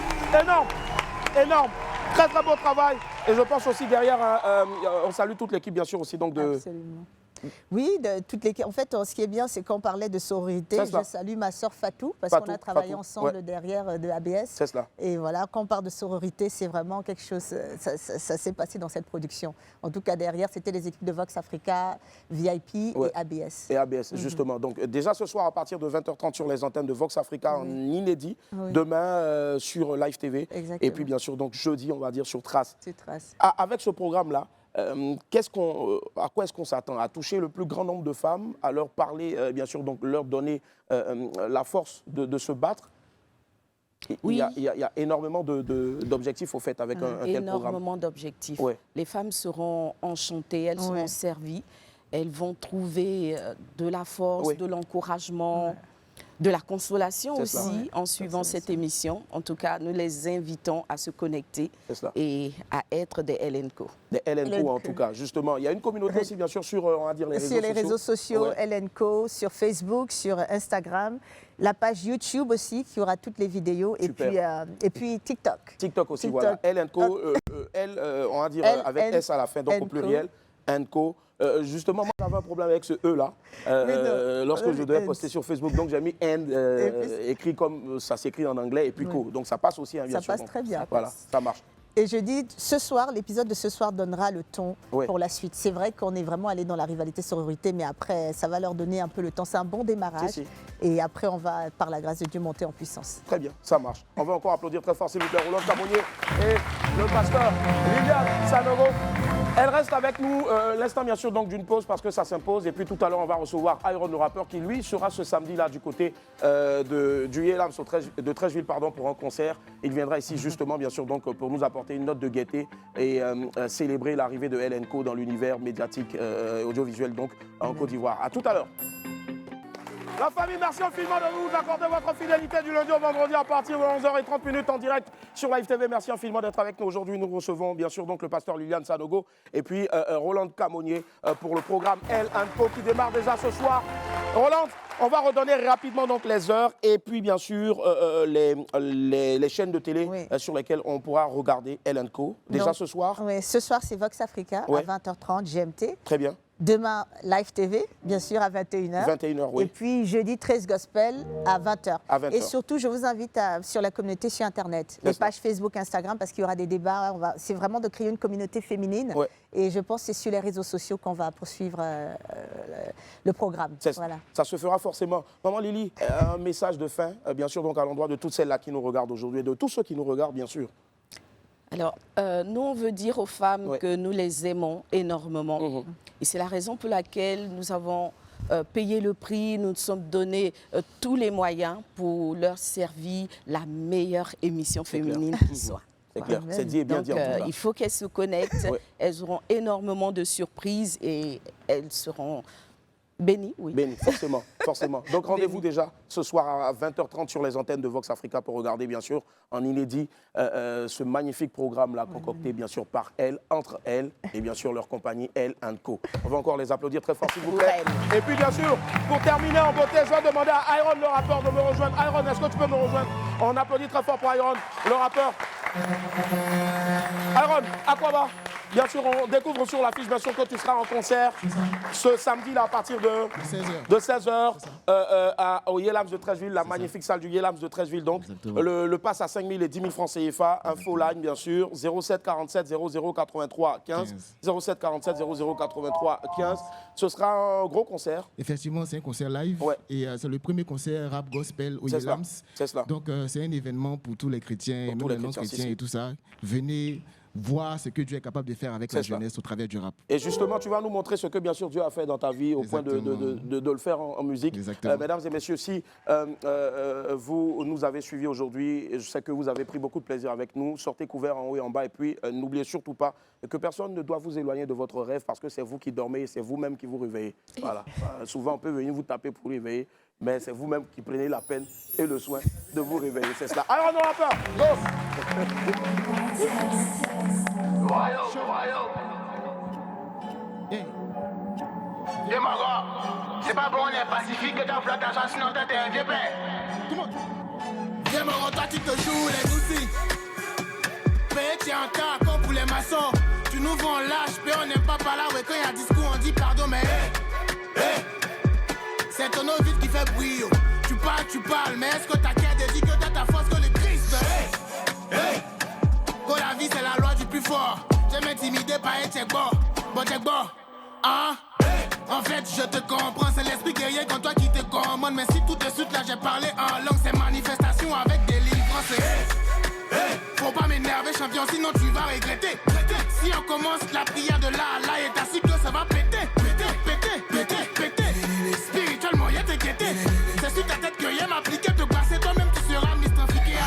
énorme, énorme. Très très beau travail. Et je pense aussi derrière, on salue toute l'équipe bien sûr aussi donc de... Absolument. Oui, de toute l'équipe. En fait, ce qui est bien, c'est qu'on parlait de sororité. Je salue ma sœur Fatou, parce qu'on a travaillé ensemble derrière de ABS. C'est cela. Et voilà, quand on parle de sororité, c'est vraiment quelque chose, ça s'est passé dans cette production. En tout cas, derrière, c'était les équipes de Vox Africa, VIP et ABS. Et ABS, justement. Donc, déjà ce soir, à partir de 20h30 sur les antennes de Vox Africa en inédit. Demain, sur Live TV. Exactement. Et puis, bien sûr, donc jeudi, on va dire sur Trace. C'est Trace. Avec ce programme-là, à quoi est-ce qu'on s'attend? À toucher le plus grand nombre de femmes, à leur parler, bien sûr, donc leur donner la force de se battre. Oui. Il y a énormément d'objectifs au fait avec un tel programme. Énormément d'objectifs. Ouais. Les femmes seront enchantées, elles seront servies, elles vont trouver de la force, de l'encouragement. De la consolation aussi en suivant cette émission. En tout cas, nous les invitons à se connecter et à être des Elle & Co. Des Elle & Co en tout cas, justement. Il y a une communauté aussi, bien sûr, sur, on va dire, les réseaux sociaux. Sur les réseaux sociaux, Elle & Co, sur Facebook, sur Instagram. La page YouTube aussi, qui aura toutes les vidéos. Et puis TikTok. TikTok aussi, voilà. Elle & Co, on va dire avec S à la fin, donc au pluriel. & Co. Justement, moi j'avais un problème avec ce E là lorsque je devais poster sur Facebook, donc j'ai mis and écrit comme ça s'écrit en anglais et puis co, donc ça passe aussi bien sûr. Ça passe très bien. Voilà, ça marche. Et je dis, ce soir, l'épisode de ce soir donnera le ton pour la suite. C'est vrai qu'on est vraiment allé dans la rivalité sororité, mais après, ça va leur donner un peu le temps. C'est un bon démarrage. Et après, on va, par la grâce de Dieu, monter en puissance. Très bien, ça marche. On va encore applaudir très fort, s'il vous plaît, Roland Camonier et le pasteur Liliane Sanogo. Elle reste avec nous l'instant, bien sûr, donc d'une pause parce que ça s'impose. Et puis tout à l'heure, on va recevoir Iron, le rappeur, qui lui sera ce samedi-là du côté du Yelams de Trècheville pour un concert. Il viendra ici justement, bien sûr, donc pour nous apporter une note de gaieté et célébrer l'arrivée de Elle & Co dans l'univers médiatique audiovisuel donc en Côte d'Ivoire. À tout à l'heure. La famille, merci infiniment de nous accorder votre fidélité du lundi au vendredi à partir de 11h30 en direct sur Live TV. Merci infiniment d'être avec nous aujourd'hui. Nous recevons bien sûr donc le pasteur Liliane Sanogo et puis Roland Camonier pour le programme Elle & Co qui démarre déjà ce soir. Roland, on va redonner rapidement donc les heures et puis bien sûr les chaînes de télé sur lesquelles on pourra regarder Elle & Co. Déjà donc, ce soir. Oui, ce soir c'est Vox Africa à 20h30 GMT. Très bien. Demain, Live TV, bien sûr, à 21h. 21h, oui. Et puis, jeudi, 13 Gospel à 20h. À 20h. Et surtout, je vous invite sur la communauté sur Internet, les pages Facebook, Instagram, parce qu'il y aura des débats. C'est vraiment de créer une communauté féminine. Ouais. Et je pense que c'est sur les réseaux sociaux qu'on va poursuivre le programme. Voilà. Ça se fera forcément. Maman Lily, un message de fin, bien sûr, donc à l'endroit de toutes celles-là qui nous regardent aujourd'hui et de tous ceux qui nous regardent, bien sûr. Alors, nous, on veut dire aux femmes que nous les aimons énormément. Et c'est la raison pour laquelle nous avons payé le prix, nous nous sommes donné tous les moyens pour leur servir la meilleure émission féminine qui soit. C'est clair, c'est dit et bien dit en tout cas. Il faut qu'elles se connectent, elles auront énormément de surprises et elles seront Béni, oui. Béni, forcément, forcément. Donc rendez-vous déjà ce soir à 20h30 sur les antennes de Vox Africa pour regarder bien sûr en inédit ce magnifique programme-là concocté bien sûr par elle, entre elle et bien sûr leur compagnie Elle & Co. On va encore les applaudir très fort s'il vous plaît. Et puis bien sûr, pour terminer en beauté, je vais demander à Iron le rappeur de me rejoindre. Iron, est-ce que tu peux me rejoindre? On applaudit très fort pour Iron, le rappeur. Iron, à quoi va? Bien sûr, on découvre sur l'affiche, bien sûr, que tu seras en concert ce samedi là, à partir de 16h au Yelams de Treichville, la magnifique salle du Yelams de Treichville. Donc, le pass à 5 000 et 10 000 francs CFA. Info line, bien sûr, 07 47 00 83 15. 07 47 00 83 15. Ce sera un gros concert. Effectivement, c'est un concert live. Ouais. Et c'est le premier concert rap gospel au Yelams. C'est cela. Donc, c'est un événement pour tous les chrétiens, même les non-chrétiens et tout ça. Venez voir ce que Dieu est capable de faire avec la jeunesse au travers du rap. Et justement, tu vas nous montrer ce que, bien sûr, Dieu a fait dans ta vie au point de le faire en musique. Mesdames et messieurs, si vous nous avez suivis aujourd'hui, je sais que vous avez pris beaucoup de plaisir avec nous. Sortez couverts en haut et en bas. Et puis, n'oubliez surtout pas que personne ne doit vous éloigner de votre rêve parce que c'est vous qui dormez et c'est vous-même qui vous réveillez. Voilà. Souvent, on peut venir vous taper pour réveiller, mais c'est vous-même qui prenez la peine et le soin de vous réveiller. C'est cela. Alors, on n'aura pas. Go! Viens mon gars, c'est pas bon, on est pacifique, que t'as flotte à sinon t'es un vieux père. Viens mon gars, toi tu te joues les goussis. Paye, tiens un tas comme pour les maçons. Tu nous vends lâche, mais on n'aime pas par là, ouais, quand y a un discours, on dit pardon, mais c'est ton eau vide qui fait bruit, yo. Tu parles, mais est-ce que ta quête dit que t'as ta force que le Christ? Quand la vie c'est la loi du plus fort. J'aime intimider par un check bon, hein? En fait, je te comprends, c'est l'esprit guerrier comme toi qui te commande. Mais si tout de suite là j'ai parlé en langue, c'est manifestation avec délivrance. Faut pas m'énerver, champion, sinon tu vas regretter. Si on commence la prière de là et t'as su que ça va péter. Spirituellement, y'a t'inquiété. C'est sur ta tête que y'a m'appliquer, te passer toi-même, tu seras mystifié.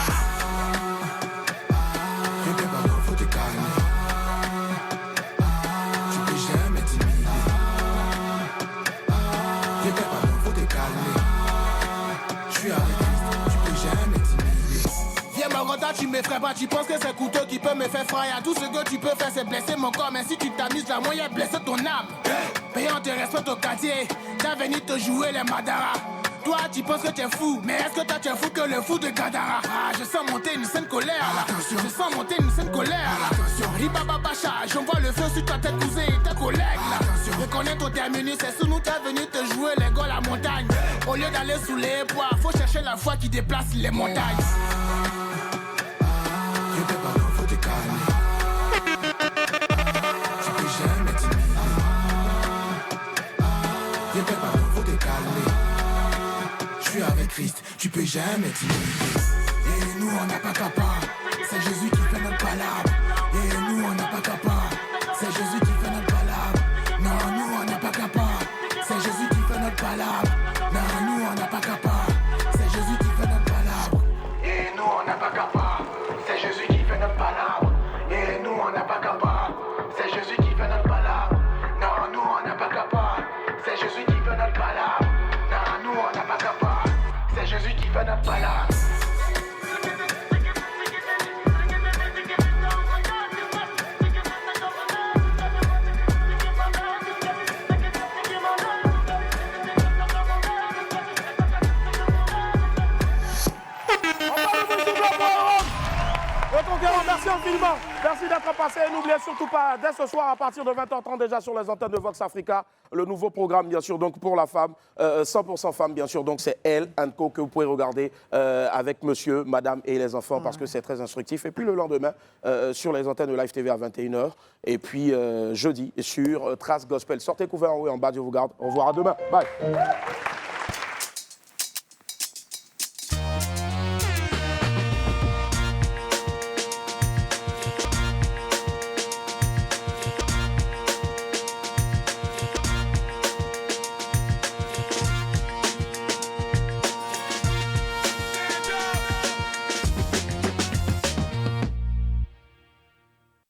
Faut te calmer. Tu peux jamais t'imiter. Faut te calmer. Je suis avec Christ, tu peux jamais t'imiter. Viens mon retard, tu m'effraies pas, tu penses que c'est couteau qui peut me faire fryer. Tout ce que tu peux faire c'est blesser mon corps, mais si tu t'amuses la moyen blesser ton âme. Payant te respecte au quartier, t'as venu te jouer les Madara. Toi tu penses que t'es fou, mais est-ce que toi tu es fou que le fou de Gadara? Je sens monter une scène colère là. Je sens monter une scène colère là. Ribaba Bacha, j'envoie le feu sur ta tête cousin et tes collègues là. Reconnais ton terminus, c'est sous nous t'es venu te jouer les gars la montagne. Au lieu d'aller sous les bois, faut chercher la foi qui déplace les montagnes. Faut te calmer. Tu peux jamais t'imiter. Faut te calmer. Je suis avec Christ, tu peux jamais t'imiter. Et nous on n'a pas capable, c'est Jésus qui fait notre palabre. Et nous on n'a pas capable, c'est Jésus qui fait notre palabre. Non, nous on n'a pas capable, c'est Jésus qui fait notre palabre. Non, nous on n'a pas capable, c'est Jésus qui fait notre palabre. Et nous on n'a pas capable, c'est Jésus qui fait notre palabre. Et nous on n'a pas capable, c'est Jésus qui fait notre palabre. Non, nous on n'a pas capable, c'est Jésus qui fait notre palabre. Non, nous on n'a pas capable, c'est Jésus qui fait notre palabre. Merci infiniment. Merci d'être passé. N'oubliez surtout pas, dès ce soir, à partir de 20h30, déjà sur les antennes de Vox Africa, le nouveau programme, bien sûr, donc pour la femme, 100% femme, bien sûr. Donc, c'est Elle & Co que vous pouvez regarder avec monsieur, madame et les enfants parce que c'est très instructif. Et puis, le lendemain, sur les antennes de Live TV à 21h. Et puis, jeudi, sur Trace Gospel. Sortez couverts en haut et en bas. Dieu vous garde. Au revoir à demain. Bye.